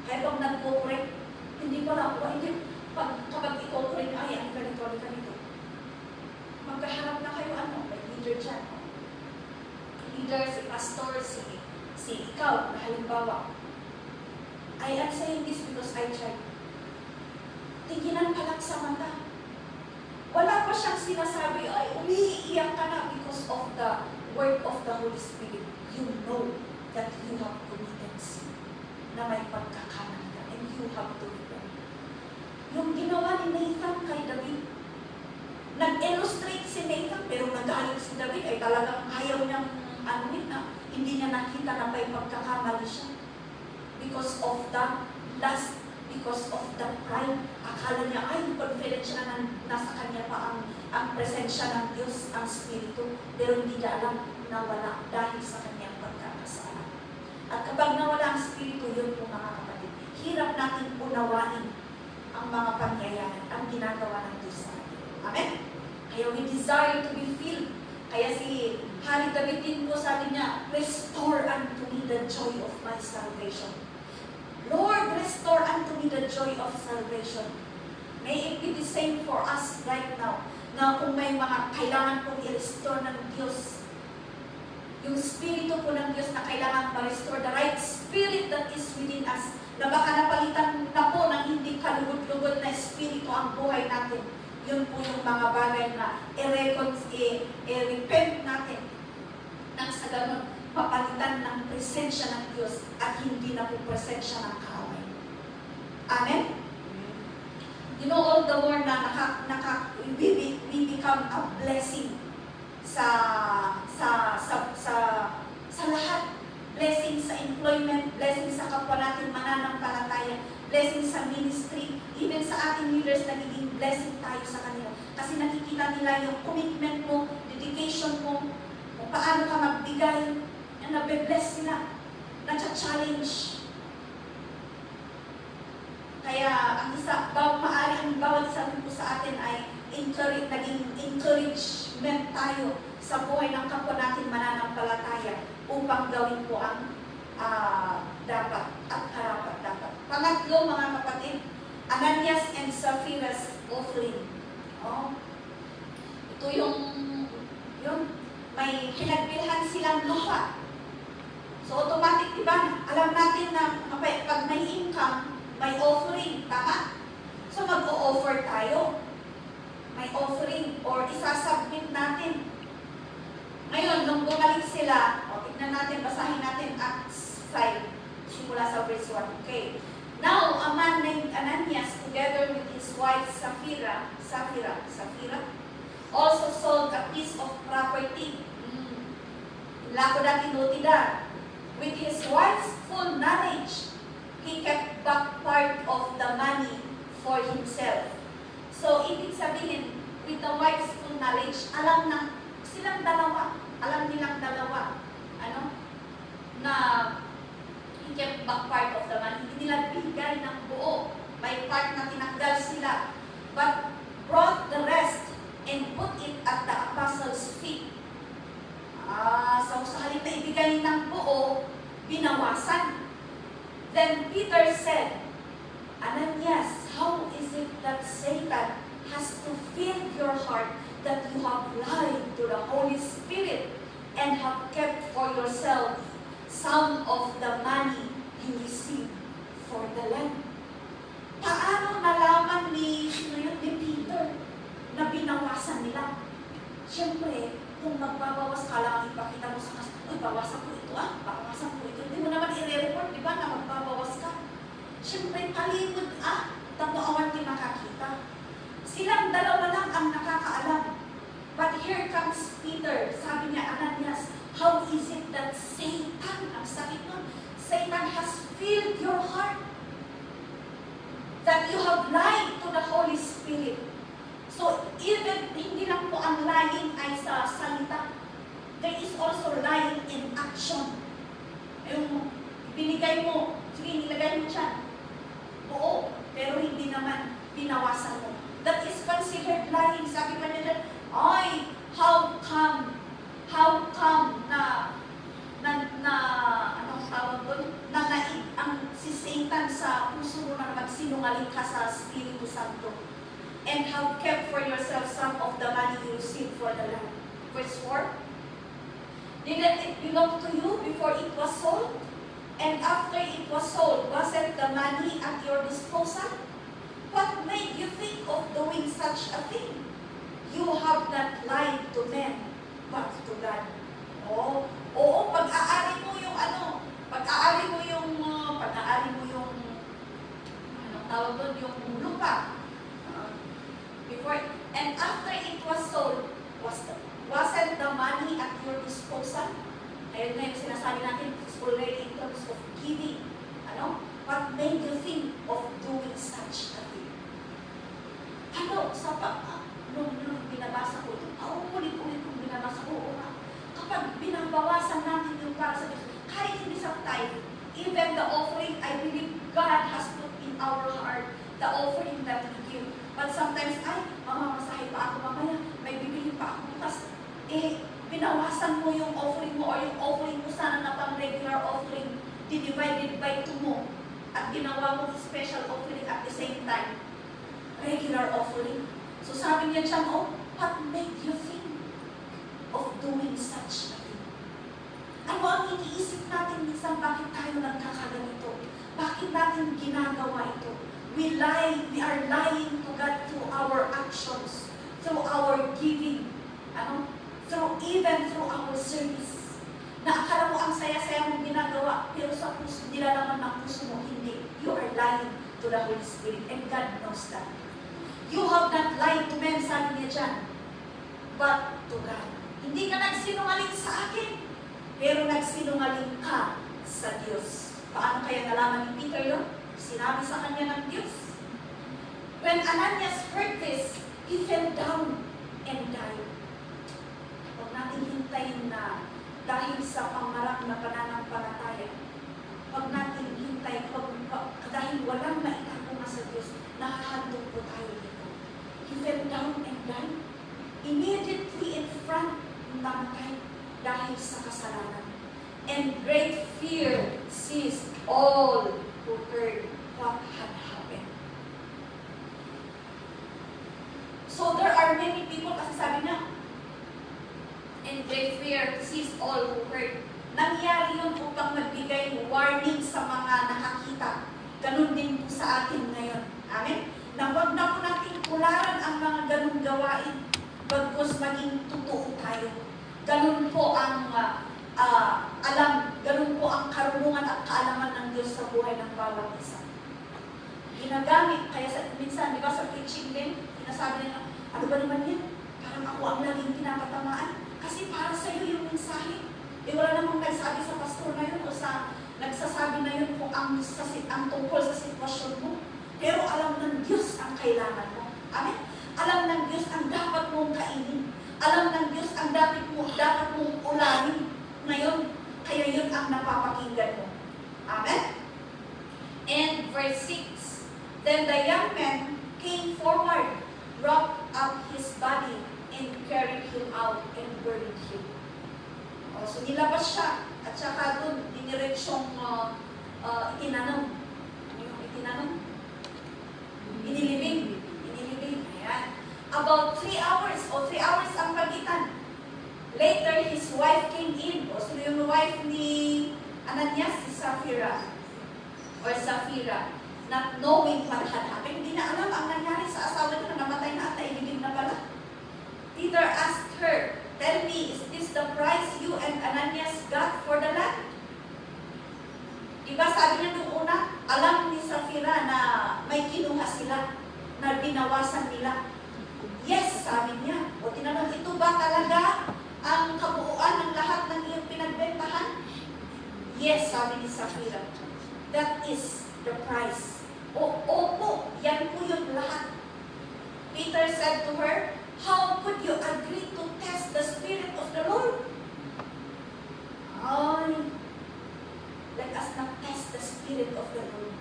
Kaya pag nag-correct, hindi pala, kapag i-correct, ay, ang ganito. Magkaharap na kayo, may leader dyan. Leader, si pastor, si ikaw, na halimbawa. I'm saying this because I tried. Tinginan ka lang sa mata. Wala pa siyang sinasabi, ay, umiiyak ka na because of the work of the Holy Spirit. You know that you have committed sin, na may pagkakamali ka, and you have to repent. Yung ginawa ni Nathan kay David, nag-illustrate si Nathan, pero nagalit si David, ay talagang ayaw niyang hindi niya nakita na may pagkakamali siya. Because of the lust because of the pride. Akala niya, ay, confident siya na nasa kanya pa ang presensya ng Diyos, ang Espiritu. Pero hindi niya alam na wala dahil sa kanyang pagkakasala. At kapag nawala ang Espiritu, yun po mga kapatid, hirap natin unawain ang mga pangyayari, ang ginagawa ng Diyos sa atin. Amen? Kaya we desire to be filled. Kaya si Hari David din po sabi niya, restore unto me the joy of my salvation. Lord, restore unto me the joy of salvation. May it be the same for us right now, na kung may mga kailangan pong i-restore ng Diyos, yung Espiritu po ng Diyos na kailangan ma-restore, the right Spirit that is within us, na baka napalitan na po ng hindi kalugod-lugod na Espiritu ang buhay natin. Yun po yung mga bagay na i-repent natin nang sa ganun, mapalitan ng presensya ng Diyos at hindi na po presensya ng kaaway. Amen? You know, all the more na we become a blessing sa lahat. Blessing sa employment, blessing sa kapwa natin mananampalataya, blessing sa ministry, even sa ating leaders, nagiging blessing tayo sa kanila. Kasi nakikita nila yung commitment mo, dedication mo, kung paano ka magbigay, na nabe-bless sila, na-challenge. Kaya ang isa, ang bawat isa po sa atin ay naging encouragement tayo sa buhay ng kapwa natin mananampalataya upang gawin po ang dapat at karapat-dapat. Pangatlo, mga kapatid, Ananias and Sapphira's offering. Oh, ito yung may pinagbilhan silang lupa. So automatic, diba? Alam natin na pag may income, may offering, tama? So mag-o-offer tayo. May offering or isasubmit natin. Ngayon, nung bumalik sila, tignan natin, basahin natin Acts 5, simula sa verse 1. Okay. Now, a man named Ananias, together with his wife Sapphira, also sold a piece of property. Lako dati notida. With his wife's full knowledge, he kept back part of the money for himself. So, ibig sabihin, with the wife's full knowledge, alam nilang dalawa, na he kept back part of the money. Hindi nila bigay ng buo. May part na tinanggal sila. But brought the rest and put it at the apostles' feet. So sa halip na ibigay ng buo, binawasan. Then Peter said, Ananias, how is it that Satan has to fill your heart that you have lied to the Holy Spirit and have kept for yourself some of the money you received for the land? Paano nalaman ni Peter na binawasan nila? Siyempre, kung magbabawas ka lang, ipakita mo sa kasi, uy, bawasan ko ito, bawasan ko ito. Hindi mo naman i-report, di ba, na magbabawas ka? Siyempre, kalimod, tatuawan di makakita. Silang dalawa lang ang nakakaalam. But here comes Peter. Sabi niya, Ananias, how is it that Satan, ang sakit nun, Satan has filled your heart, that you have lied to the Holy Spirit. So, even hindi lang po ang lying ay sa salita, there is also lying in action. Yung binigay mo, sige, nilagay mo siya. Oo, pero hindi naman binawasan mo. That is considered lying. Sabi pa nila, ay, how come anong tawag doon? Ang si Satan sa puso mo na magsinungaling ka sa Espiritu Santo. And have kept for yourself some of the money you received for the land. Verse 4. Didn't it belong to you before it was sold? And after it was sold, wasn't the money at your disposal? What made you think of doing such a thing? You have not lied to men, but to God. Oo, pag-aari mo yung tawag doon, yung lupa. Before, and after it was sold, wasn't the money at your disposal? Ayun na yung sinasabi natin, it's already in terms of giving. What made you think of doing such a thing? Ano, nung binabasa ko ito, ulit-ulit kong binabasa ko, oo nga. Kapag binabawasan natin yung para sa Diyos, kahit hindi sa tithe, even the offering, I believe God has put in our heart the offering that we give. But sometimes, mamamasahe pa ako mamaya, may bibili pa ako bukas. Binawasan mo yung offering mo or yung offering mo sana na pang regular offering, divided by 2 mo. At ginawa mo special offering at the same time. Regular offering. So sabi niya dyan, what made you think of doing such a thing? Ano ang iniisip natin minsan, bakit tayo nagkakaganito? Bakit natin ginagawa ito? We are lying to God through our actions, through our giving, even through our service. Na akala mo ang saya-saya mong ginagawa, pero sa puso, nilalaman ng puso mo, hindi. You are lying to the Holy Spirit, and God knows that. You have not lied to men, sabi niya dyan, but to God. Hindi ka nagsinungaling sa akin, pero nagsinungaling ka sa Diyos. Paano kaya nalaman ni Peter yun? Sinabi sa kanya ng Diyos. When Ananias heard this, he fell down and died. Huwag natin hintayin na dahil sa pangarap na pananampalataya, huwag natin hintayin, dahil walang maitago nga sa Diyos, nakahandog po tayo dito. He fell down and died. Immediately in front, namatay dahil sa kasalanan. And great fear seized all who heard what had happened. So there are many people, kasi sabi na, and great fear seized all who heard. Nangyari yun upang magbigay warning sa mga nakakita. Ganun din po sa atin ngayon. Amen? Na huwag na po natin kularan ang mga ganung gawain, bagkus maging totoo tayo. Ganun po ang ganun po ang karunungan at kaalaman ng Diyos sa buhay ng bawat isa. Ginagamit, kaya minsan, di ba sa preaching din, sinasabi nila, ano ba naman yan? Parang ako ang laging pinapatamaan. Kasi para sa iyo yung mensahe. Wala namang nagsabi sa pastor na yun o nagsasabi na yun kung ang tungkol sa sitwasyon mo. Pero alam ng Diyos ang kailangan mo. Amen? Alam ng Diyos ang dapat mong kainin. Alam ng Diyos ang dapat mong ulanin. Ngayon, kaya yun ang napapakinggan mo. Amen? And verse 6, then the young man came forward, wrapped up his body, and carried him out and buried him. So nilabas siya, at saka doon, diniretsyong itinanong. Ano yung itinanong? Inilibing. Ayan. About 3 hours, 3 hours ang pagitan. Later, his wife came in. So yung wife ni Ananias, si Sapphira. Not knowing what had happened. Hindi na alam ang nangyari sa asawa niya na namatay na at nailibing na pala. Peter asked her, tell me, is this the price you and Ananias got for the land? Diba sabi niya nung una, alam ni Sapphira na may kinuha sila, na binawasan nila. Yes, sabi niya. O tinanong, ito ba talaga ang kabuuan ng lahat ng iyong pinagbentahan? Yes, sabi ni Sapphira. That is the price. Opo, yan po yung lahat. Peter said to her, how could you agree to test the Spirit of the Lord? Let us not test the Spirit of the Lord.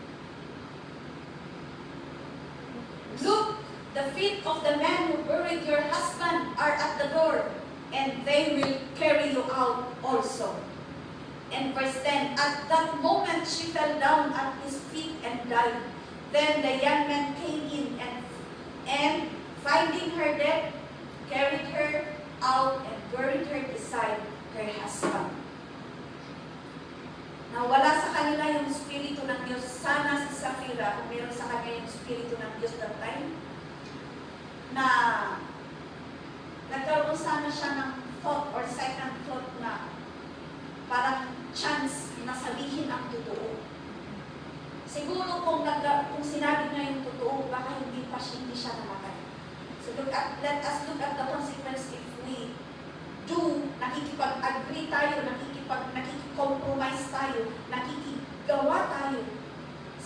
Look, the feet of the man who buried your husband are at the door, and they will carry you out also. And verse 10, at that moment she fell down at his feet and died. Then the young man came in and finding her dead, carried her out and buried her beside her husband. Nawala sa kanila yung Espiritu ng Diyos. Sana si Sapphira, kung meron sa kanya yung Espiritu ng Diyos that time, na nagkaroon sana siya ng thought or second thought na parang chance na sabihin ang totoo. Siguro kung sinabi niya yung totoo, baka hindi siya namatay. So let us look at the consequence if we do, nakikipag-agree tayo, nakikicompromise tayo, nakikigawa tayo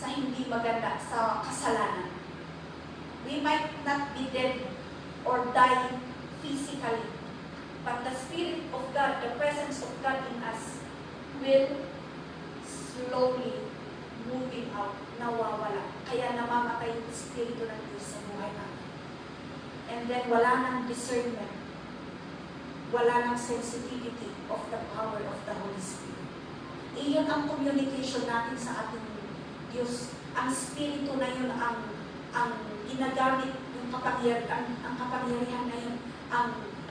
sa hindi maganda, sa kasalanan. We might not be dead or die physically, but the Spirit of God, the presence of God in us, will slowly moving out, nawawala. Kaya namamatay yung Espiritu ng Diyos sa buhay natin. And then wala nang discernment, wala nang sensitivity of the power of the Holy Spirit. Iyon ang communication natin sa ating Diyos. Ang Espiritu na yun ang ginagamit, yung kapangyarihan, ang kapangyarihan na yun,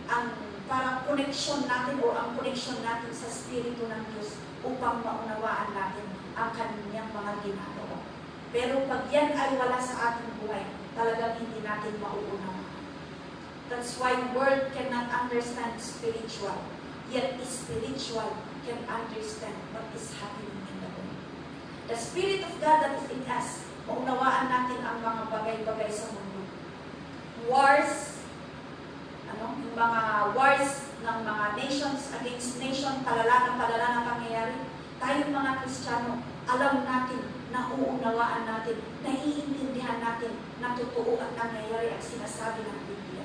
ang parang connection natin o ang connection natin sa Espiritu ng Diyos upang maunawaan natin ang kanyang mga ginagawa. Pero pag yan ay wala sa ating buhay, talagang hindi natin mauunawaan. That's why world cannot understand spiritual, yet spiritual can understand what is happening in the world. The Spirit of God that is in us, maunawaan natin ang mga bagay-bagay sa mundo. Wars, yung mga wars ng mga nations against nation, palala ng pangyayari. Tayong mga Kristiyano, alam natin, nauunawaan natin, naiintindihan natin na totoo ang nangyayari at sinasabi ng Biblia.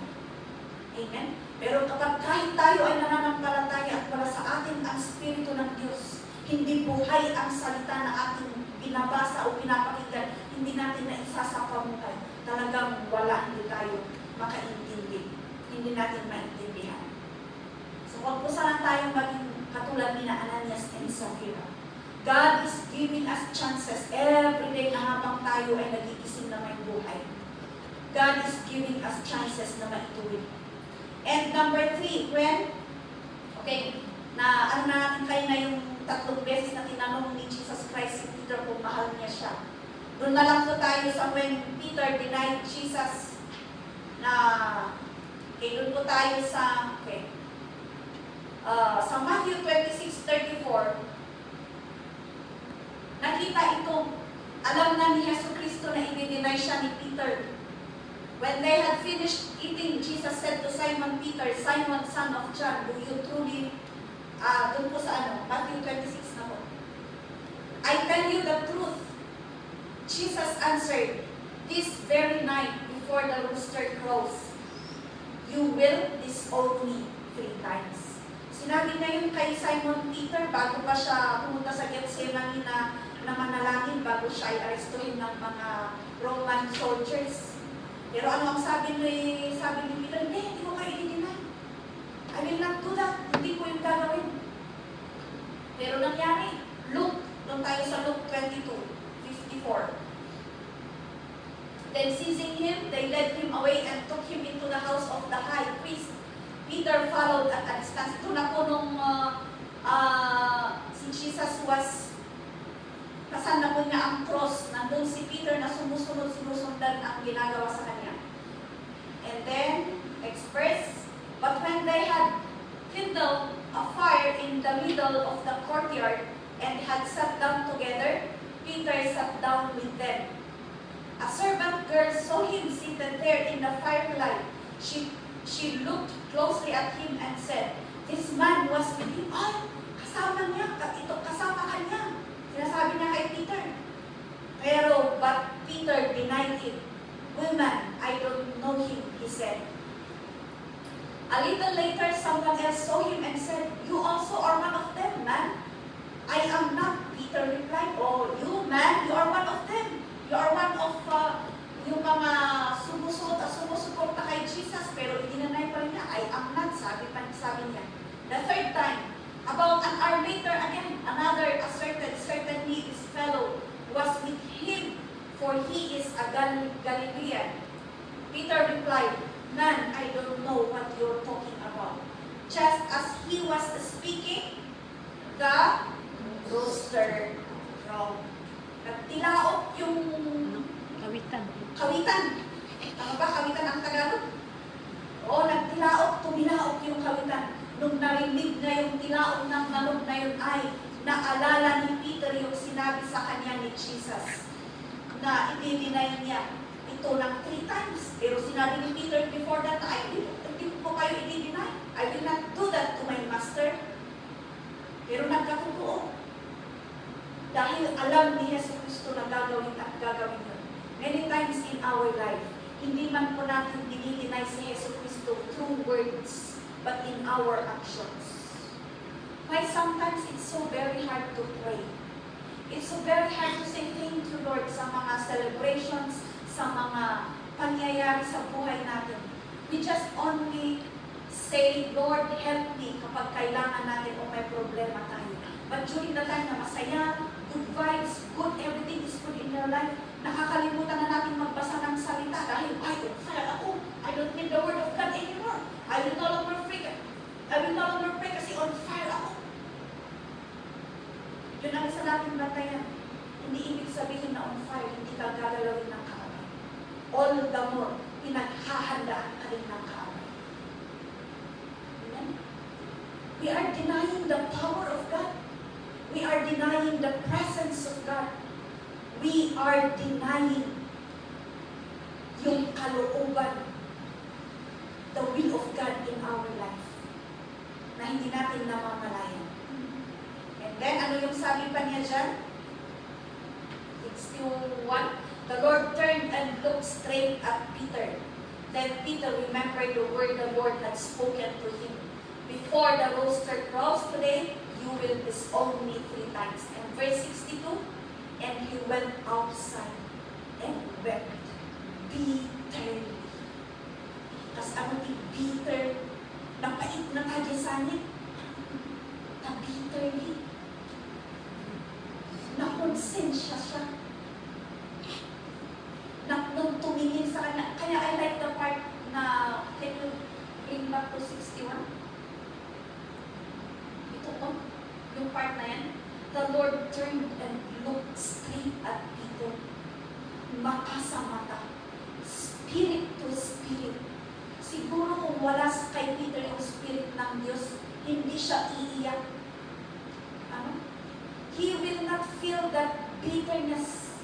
Amen? Pero kapag kahit tayo ay nananampalataya at wala sa atin ang Espiritu ng Diyos, hindi buhay ang salita na ating binabasa o pinapakinggan, hindi natin na isa sa pamuhay. Talagang wala, hindi tayo makaintindi. Hindi natin maintindihan. So huwag po sana tayong maging katulad ni Ananias and Sapphira. God is giving us chances every day na habang tayo ay nagigising na may buhay. God is giving us chances na maituwid. And number 3, na natin kayo na yung 3 beses na tinanong ni Jesus Christ si Peter kung mahal niya siya. Doon na lang po tayo sa when Peter denied Jesus doon po tayo sa Matthew 26:34. Nakita ito, alam na ni Yesu Cristo na i-deny siya ni Peter. When they had finished eating, Jesus said to Simon Peter, Simon, son of John, do you truly, doon po sa Matthew 26 na po. I tell you the truth. Jesus answered, this very night before the rooster crows, you will disown me 3 times. Sinabi na yun kay Simon Peter bago pa siya pumunta sa Gethsemane na manalangin, bago siya ay arestuhin ng mga Roman soldiers. Pero ano ang sabi ni Peter? Hindi mo kayo i-deny. I will not do that. Hindi ko yung gagawin. Pero nangyari, Luke, doon tayo sa Luke 22:54. Then seizing him, they led him away and took him into the house of the high priest. Peter followed at a distance. Ito na po nung si Jesus was, kasama po niya ang cross. Nandun si Peter na sinusundan ang ginagawa sa kanya. And then, express, but when they had kindled a fire in the middle of the courtyard and had sat down together, Peter sat down with them. A servant girl saw him seated there in the firelight. She looked closely at him and said, this man was with him. Ay, kasama niya, kasama ka niya. Sinasabi niya kay Peter. But Peter denied it. Woman, I don't know him, he said. A little later, someone else saw him and said, you also are one of them, man. I am not, Peter replied. Oh, you, man, you are one of them. You are one of yung mga sumusuporta kay Jesus, pero idinanay pa rin niya, I am not, sabi niya. The 3rd time, about an hour later, again, another asserted, certainly his fellow was with him, for he is a Galilean. Peter replied, man, I don't know what you're talking about. Just as he was speaking, the rooster crowed. Nagtilaok yung kawitan. Tama ba kawitan ang Tagalog? Oo, nagtilaok, tumilaok yung kawitan. Nung narinig na yung tilaok ng manok na yun ay naalala ni Peter yung sinabi sa kanya ni Jesus na i-deny niya ito ng 3 times. Pero sinabi ni Peter before that, hindi ko kayo i-deny. I will not do that to my master. Pero nagkatotoo. Dahil alam ni Jesus Cristo gusto na gagawin at gagawin yun. Many times in our life, hindi man po natin dinideny si Yesu Cristo through words, but in our actions. Why sometimes it's so very hard to pray. It's so very hard to say thank you, Lord, sa mga celebrations, sa mga pangyayari sa buhay natin. We just only say, Lord, help me kapag kailangan natin o may problema tayo. But during the time na masaya, good vibes, good, everything is good in your life, nakakalimutan na natin magbasa ng salita dahil, ay, on fire ako. I don't need the word of God anymore. I will no longer pray kasi on fire ako. Yun ang isa natin batayan. Hindi ibig sabihin na on fire, hindi ka gagalawin ng kaaway. All the more, pinaghahandaan ka rin ng kaaway. Amen? We are denying the power of God. We are denying the presence of God. We are denying yung kalooban, the will of God in our life, na hindi natin namamalayan. And then, ano yung sabi pa niya dyan? 61, the Lord turned and looked straight at Peter. Then Peter remembered the word the Lord had spoken to him. Before the rooster crows today, you will disown me 3 times. And verse 62, and he went outside and wept bitterly. Tapos ano yung bitter? Napait na tagisanit. Na bitterly. Nakonsensya siya. Nung tumingin sa kanya. Kaya I like the part na, can you bring back to 61? Ito po. Yung part na yan, the Lord turned and looked straight at Peter. Mata sa mata. Spirit to spirit. Siguro kung wala kay Peter yung spirit ng Diyos, hindi siya iiyak. Ano? He will not feel that bitterness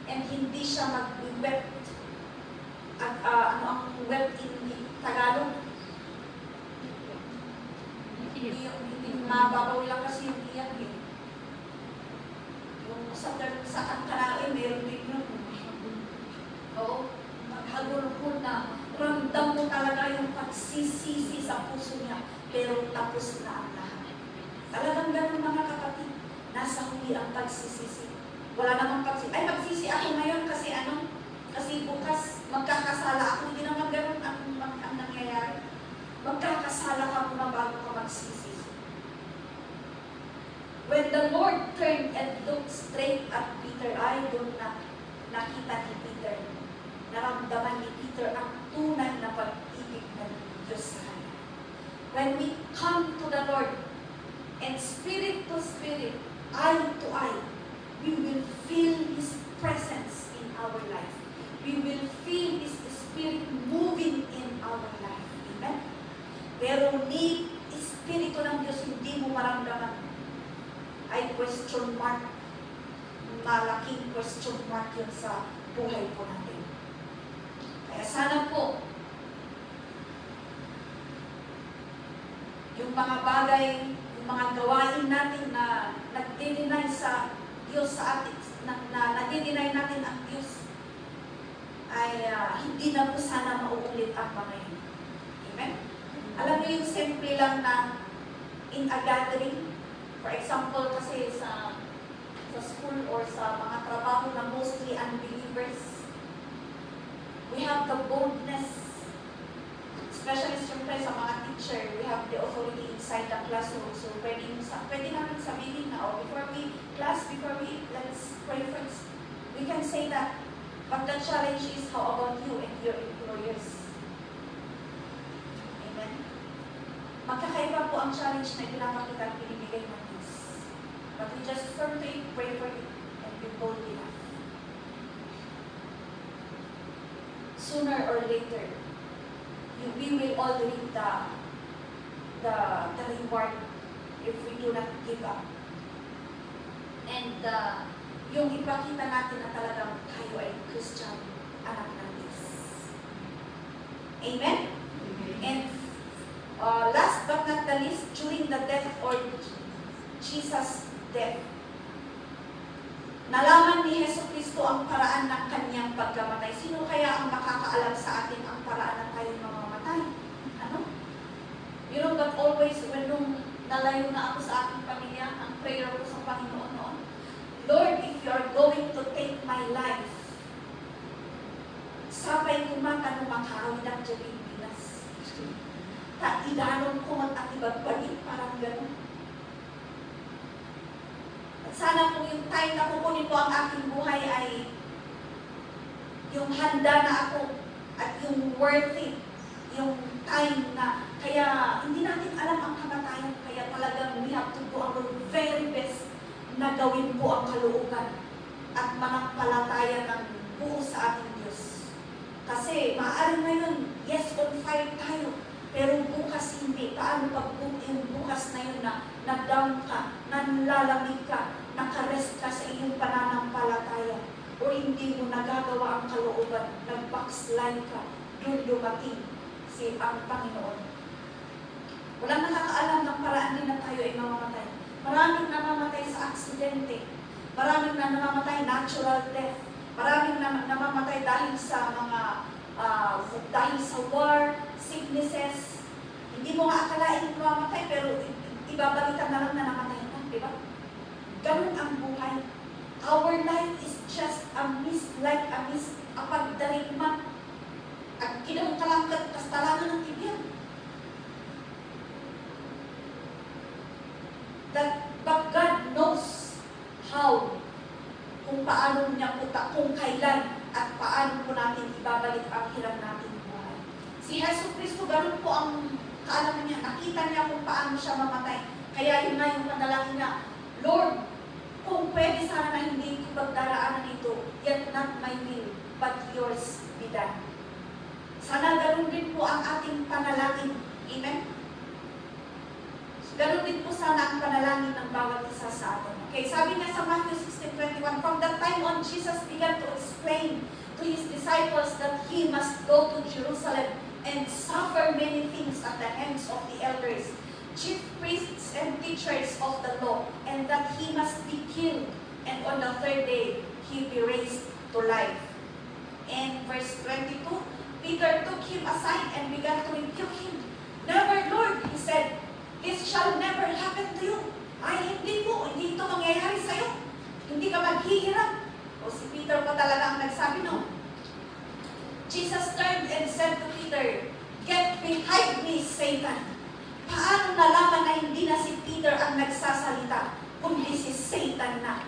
and hindi siya mag-wept. At ano ang wept in Tagalog? Hindi mababaw lang kasi yung iyak eh. Yung sa Kanae, meron din yun. Oo, maghagulhul na. Ramdam mo talaga yung pagsisisi sa puso niya, pero tapos na ang lahat. Talagang ganun mga kapatid, nasa huli ang pagsisisi. Wala namang pagsisi. Ay, magsisi ako ngayon kasi ano? Kasi bukas magkakasala ako. Hindi naman ganun ang nangyayari. Magkakasala ka muna bago ka magsisi. When the Lord turned and looked straight at Peter, ay doon na nakita ni Peter, naramdaman ni Peter ang tunay na pag-ibig ng Diyos sa kanya. When we come to the Lord, and spirit to spirit, eye to eye, we will feel His presence in our life. We will feel His Spirit moving in our life. Amen? Pero ni Espiritu ng Diyos hindi mo maramdaman, ay question mark, malaking question mark yun sa buhay po natin. Kaya sana po, yung mga bagay, yung mga gawain natin na nagdi-deny sa Diyos sa atin, na nagdi-deny natin ang Diyos, ay hindi na po sana mauulit ang mga yun. Amen? Alam niyo yung simple lang na in a gathering, for example, kasi sa school or sa mga trabaho na mostly unbelievers, we have the boldness, especially siyempre sa mga teacher, we have the authority inside the classroom. So, pwede namin sabihin na, oh, before we eat, let's pray first. We can say that. But the challenge is, how about you and your employers? Amen? Magkakaiba po ang challenge na pinapakita at pinibigay ng Diyos. But we just firmly pray for it and be bold enough. Sooner or later, we will all reap the reward if we do not give up. And yung ipakita natin na talagang tayo ay Christian, anak ng Diyos. Amen? And last but not the least, during the death or Jesus' death, Nalaman ni Hesus Kristo ang paraan ng kanyang pagkamatay. Sino kaya ang makakaalam sa atin ang paraan na tayo mamamatay? Ano? You know that always, when nung nalayo na ako sa aking pamilya, ang prayer ko sa Panginoon noon, Lord, if you are going to take my life, sabay kumata nung makahawid ang Pilipinas. Idanon ko at ibagbalik, parang gano'n. At sana kung yung time na kukunin ko ang aking buhay ay yung handa na ako at yung worth it, yung time na, kaya hindi natin alam ang kamatayan, kaya talagang we have to do our very best na gawin po ang kalooban at manampalataya ng buo sa ating Diyos. Kasi maaari ngayon, yes, on fire tayo, pero bukas hindi. Paano pag yung bukas na yun na nag-down ka, nanlalamig ka, nakarest ka sa iyong pananampalataya, o hindi mo nagagawa ang kalooban, nag-backslide ka, doon dumating si ang Panginoon. Walang nakakaalam ng paraan din na tayo ay mamamatay. Maraming namamatay sa aksidente, maraming na namamatay natural death, maraming namamatay dahil sa mga dahil sa war, sicknesses. Hindi mo nga akalain mamamatay, pero ibabalitan na lang na namatay ka, di ba? Ganun ang buhay. Our life is just a mist, like a mist, a pagdarigma. At kinamkalangkat, kastalangan ng tibyan. But God knows how, kung paano niya puta, kung kailan, at paano po natin ibabalik ang hirap natin buhay. Si Hesus Kristo, ganun po ang kaalaman niya. Nakita niya kung paano siya mamatay. Kaya yun nga yung panalangin niya, Lord, kung pwede sana na hindi ko pagdaraanan ito, yet not my will, but yours be done. Sana ganun din po ang ating panalangin. Amen? Ganun din po sana ang panalangin ng bawat isa sa atin. Okay, sabi nga sa Matthew 16:21, from that time on, Jesus began to explain to His disciples that He must go to Jerusalem and suffer many things at the hands of the elders, chief priests and teachers of the law, and that He must be killed, and on the third day, He be raised to life. And verse 22, Peter took Him aside and began to rebuke Him. Never, Lord, he said, this shall never happen to you. Ay, hindi ito mangyayari sa'yo. Hindi ka maghihirap. O si Peter pa talaga ang nagsabi, no? Jesus turned and said to Peter, get behind me, Satan. Paano nalaman na hindi na si Peter ang nagsasalita, kundi si Satan na?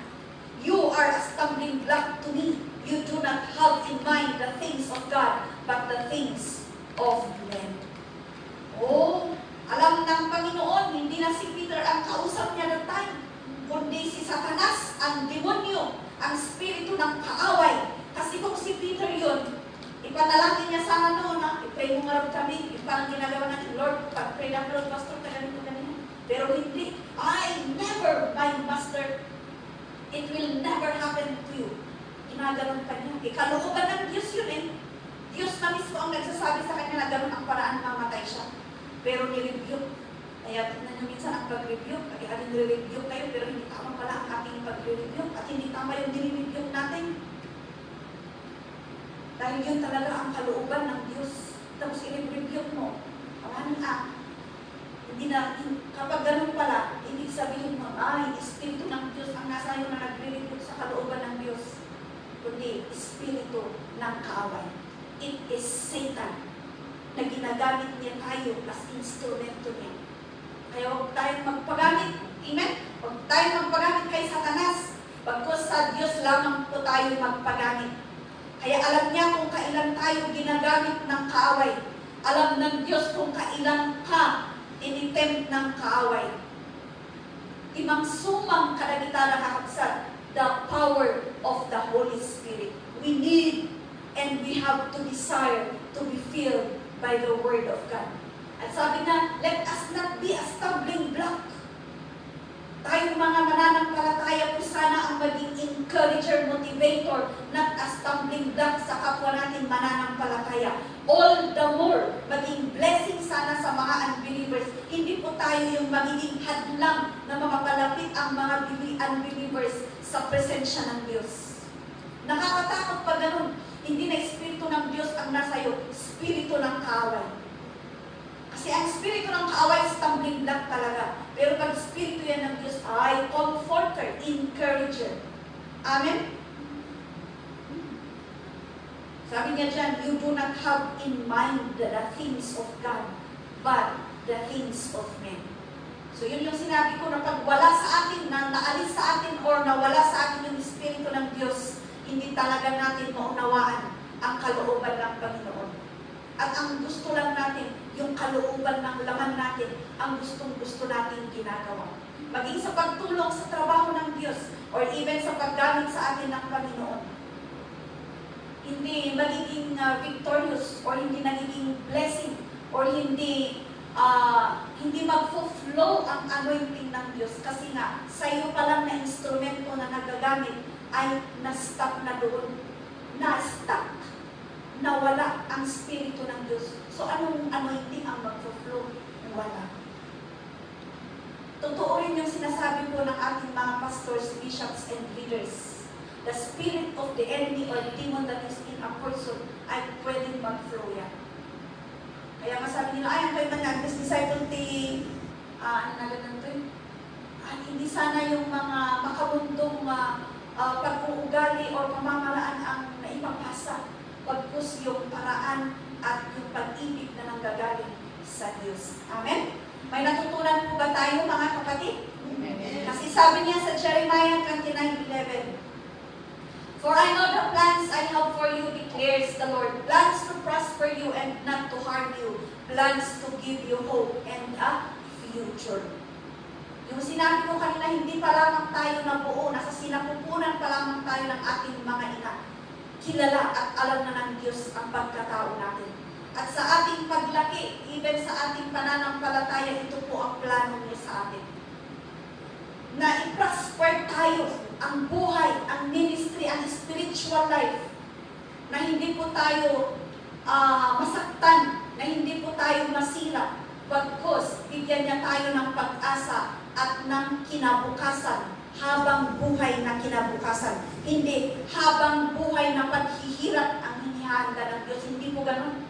You are a stumbling block to me. You do not have in mind the things of God, but the things of men. Oh, alam ng Panginoon, hindi na si Peter ang kausap niya that time, kundi si Satanas, ang demonyo, ang spirito ng kaaway. Kasi kung si Peter yun, ipanalangin niya sana noon, i-pray mo nga rin kami, parang ginagawa natin, Lord, pag-pray na Lord, Pastor, ganito. Pero hindi, I never, my Master, it will never happen to you. Ginaganon pa niya. Kalooban ng Diyos yun eh. Diyos na mismo ang nagsasabi sa kanya na ganun ang paraan mamatay siya. Pero ni-rebuke. Kaya tignan nyo minsan ang pag-rebuke. Kaya nire-rebuke kayo, pero hindi tama pala ang ating pag-rebuke. At hindi tama yung nire-rebuke natin. Dahil yun talaga ang kalooban ng Diyos. Tapos i-rebuke mo. Kawanin hindi na, kapag ganun pala, ibig sabihin mo, ay, Espiritu ng Diyos ang nasa iyo na nagre-rebuke sa kalooban ng Diyos. Kundi, Espiritu ng kaaway. It is Satan na ginagamit niya tayo as instrumento niya. Kaya huwag tayong magpagamit. Amen? Huwag tayong magpagamit kay Satanas. Bagkus sa Diyos lamang po tayo magpagamit. Kaya alam niya kung kailan tayo ginagamit ng kaaway. Alam ng Diyos kung kailan ka initempt ng kaaway. Imang sumang kadagita nakakabsat, the power of the Holy Spirit. We need and we have to desire to be filled by the Word of God. At sabi na, let us not be a stumbling block. Tayong mga mananampalataya po sana ang maging encourager, motivator, not a stumbling block sa kapwa natin mananampalataya. All the more, maging blessing sana sa mga unbelievers. Hindi po tayo yung magiging hadlang na mapapalapit ang mga unbelievers sa presensya ng Diyos. Nakakatakot pa ganun. Hindi na Espiritu ng Diyos ang nasa iyo, Espiritu ng kaaway. Kasi ang Espiritu ng kaaway, stumbling block talaga. Pero pag Espiritu yan ng Diyos, ay comforter, encourager. Amen? Sabi niya dyan, you do not have in mind the things of God, but the things of men. So yun yung sinabi ko na pag wala sa atin, na naalis sa atin, or nawala sa atin yung Espiritu ng Diyos, hindi talaga natin maunawaan ang kalooban ng Panginoon. At ang gusto lang natin, yung kalooban ng laman natin, ang gustong-gusto natin ginagawa. Maging sa pagtulong sa trabaho ng Diyos, or even sa paggamit sa atin ng Panginoon. Hindi magiging victorious, or hindi nagiging blessing, or hindi mag-flow ang anointing ng Diyos. Kasi nga, sa iyo pa lang na instrumento na nagagamit, ay na-stop na doon. Na-stop. Nawala ang Espiritu ng Diyos. So, anong anointing ang mag-flow? Wala. Totoo rin yung sinasabi po ng ating mga pastors, bishops, and leaders. The spirit of the enemy or demon that is in a person ay pwedeng mag-flow yan. Kaya masabi nila, ay, ang kayo man this disciple ano na ganun to eh? Hindi sana yung mga makabundong pag-uugali o pamamaraan ang naipapasa. Pagkus yung paraan at yung pag-ibig na nanggagaling sa Diyos. Amen? May natutunan po ba tayo, mga kapatid? Amen. Kasi sabi niya sa Jeremiah 29:11, for I know the plans I have for you, declares the Lord, plans to prosper you and not to harm you, plans to give you hope and a future. Yung sinabi ko kanina, hindi pa lamang tayo nabuo, nasa sinapupunan pa lamang tayo ng ating mga ina. Kilala at alam na ng Diyos ang pagkatao natin. At sa ating paglaki, even sa ating pananampalataya, ito po ang plano niya sa atin. Na i-prosper tayo ang buhay, ang ministry, ang spiritual life. Na hindi po tayo masaktan, na hindi po tayo masira. Bagkus, bigyan niya tayo ng pag-asa at ng kinabukasan, habang buhay na kinabukasan. Hindi habang buhay na paghihirap ang hinihanda ng Diyos. Hindi po ganun.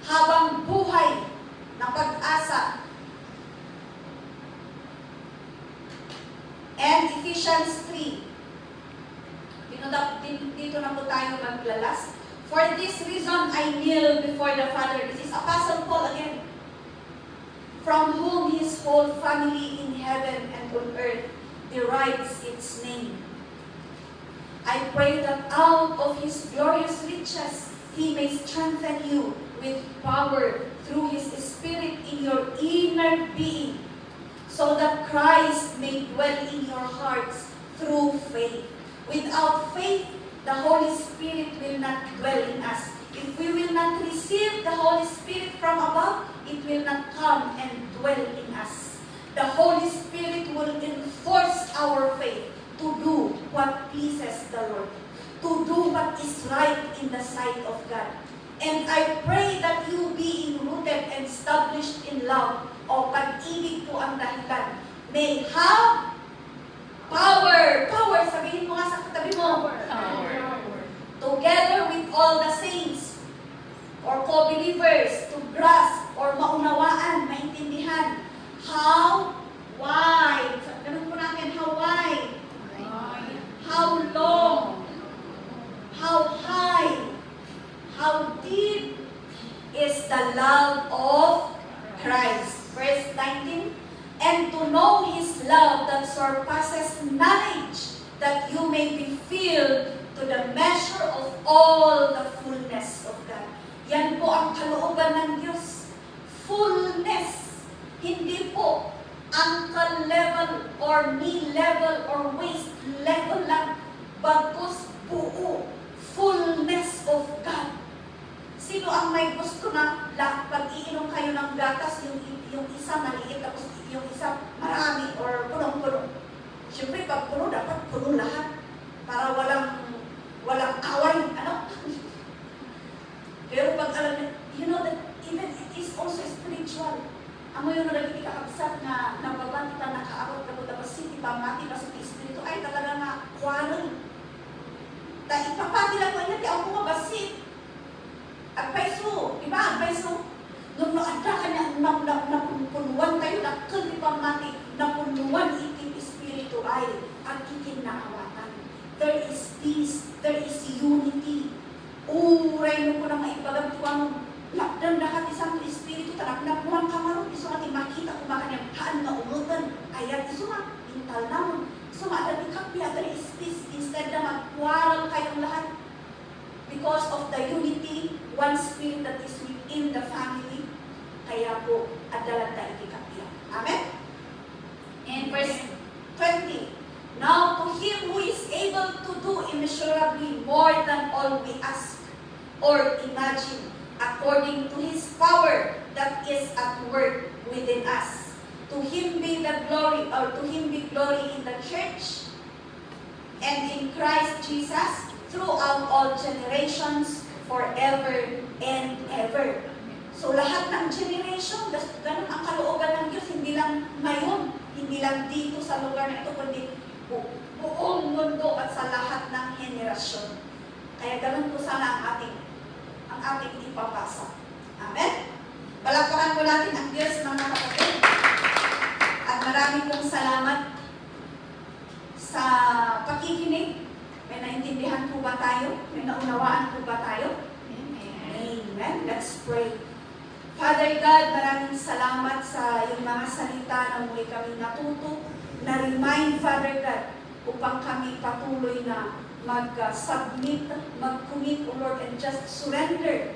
Habang buhay na pag-asa. And Ephesians 3. Dito na po tayo maglalas. For this reason, I kneel before the Father. This is Apostle Paul again. From whom his whole family in heaven and on earth derives its name. I pray that out of his glorious riches, he may strengthen you with power through his Spirit in your inner being, so that Christ may dwell in your hearts through faith. Without faith, the Holy Spirit will not dwell in us. If we will not receive the Holy Spirit from above, it will not come and dwell in us. The Holy Spirit will enforce our faith to do what pleases the Lord, to do what is right in the sight of God. And I pray that you being rooted and established in love, o pag-ibig po ang dahilan, may have power. Power, sabihin mo nga sa katabi mo. Power. Together with all the saints or co-believers to grasp or maunawaan, maintindihan how wide, ganun po natin, how wide, how long, how high, how deep is the love of Christ. Verse 19, and to know His love that surpasses knowledge, that you may be filled to the measure of all the fullness of God. Yan po ang kalooban ng Diyos. Fullness. Hindi po ankle level or knee level or waist level lang. Bagkus buo. Fullness of God. Sino ang may gusto na pag iinom kayo ng gatas, yung isa maliit, tapos yung isa marami or punong-puno? Siyempre, pag puno, dapat puno lahat. Para walang away, ano? Pero pag alam niyo, you know that even it is also spiritual. Amo yung nagkikakabsat na nababanti pa nakaabot na po tapos siti pa mati pa sa espiritu ay talaga nga makwarang. Dahil ipapatila ko ina, di ako mabasit. Agpaiso, di ba? Agpaiso. Nung naadra ka niya, napunuan tayo, nakal di pa mati, napunuan itim espiritu ay, ang itim na awatan. There is peace, there is unity. Uray mo ko na maipagam tuwang lakdan na kati Santo Espiritu, tanaknapuan ka maroon, iso natin makita kung baka niya haan na umutan, kaya iso nga, intal namon. So, maadali kapya, there is peace, instead na magwaral kayong lahat. Because of the unity, one spirit that is within the family, kaya po, adalan tayo ikikapya. Amen? And verse 20, now to Him who is able to do immeasurably more than all we ask or imagine, according to His power that is at work within us. To Him be the glory, or to Him be glory in the church and in Christ Jesus throughout all generations, forever and ever. So lahat ng generation, ganun ang kalooban ng Diyos, hindi lang ngayon, hindi lang dito sa lugar na ito, kundi buong mundo at sa lahat ng henerasyon. Kaya ganun po sana ang ating ipapasa. Amen? Palakpakan po natin ang Diyos, mga kapatid. At marami pong salamat sa pakikinig. May naintindihan po ba tayo? May naunawaan po ba tayo? Amen. Let's pray. Father God, maraming salamat sa iyong mga salita na muli kami natuto, na-remind, Father God, upang kami patuloy na mag-submit, mag-commit, O Lord, and just surrender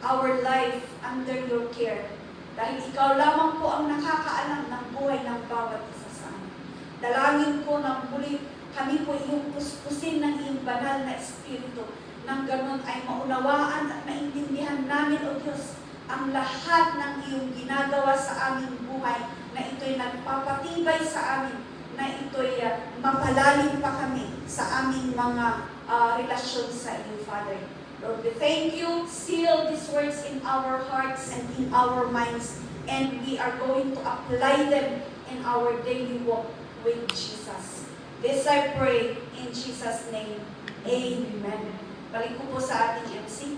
our life under your care. Dahil ikaw lamang po ang nakakaalam ng buhay ng bawat isa sa amin. Dalangin ko na muli kami po iyong puspusin ng iyong banal na Espiritu. Nang ganun ay maunawaan at maintindihan namin, O Diyos, ang lahat ng iyong ginagawa sa aming buhay, na ito'y nagpapatibay sa amin, na ito'y mapalalim pa kami sa aming mga relasyon sa iyo, Father. Lord, we thank you. Seal these words in our hearts and in our minds, and we are going to apply them in our daily walk with Jesus. This I pray in Jesus' name. Amen. Balik ko po sa ating MC.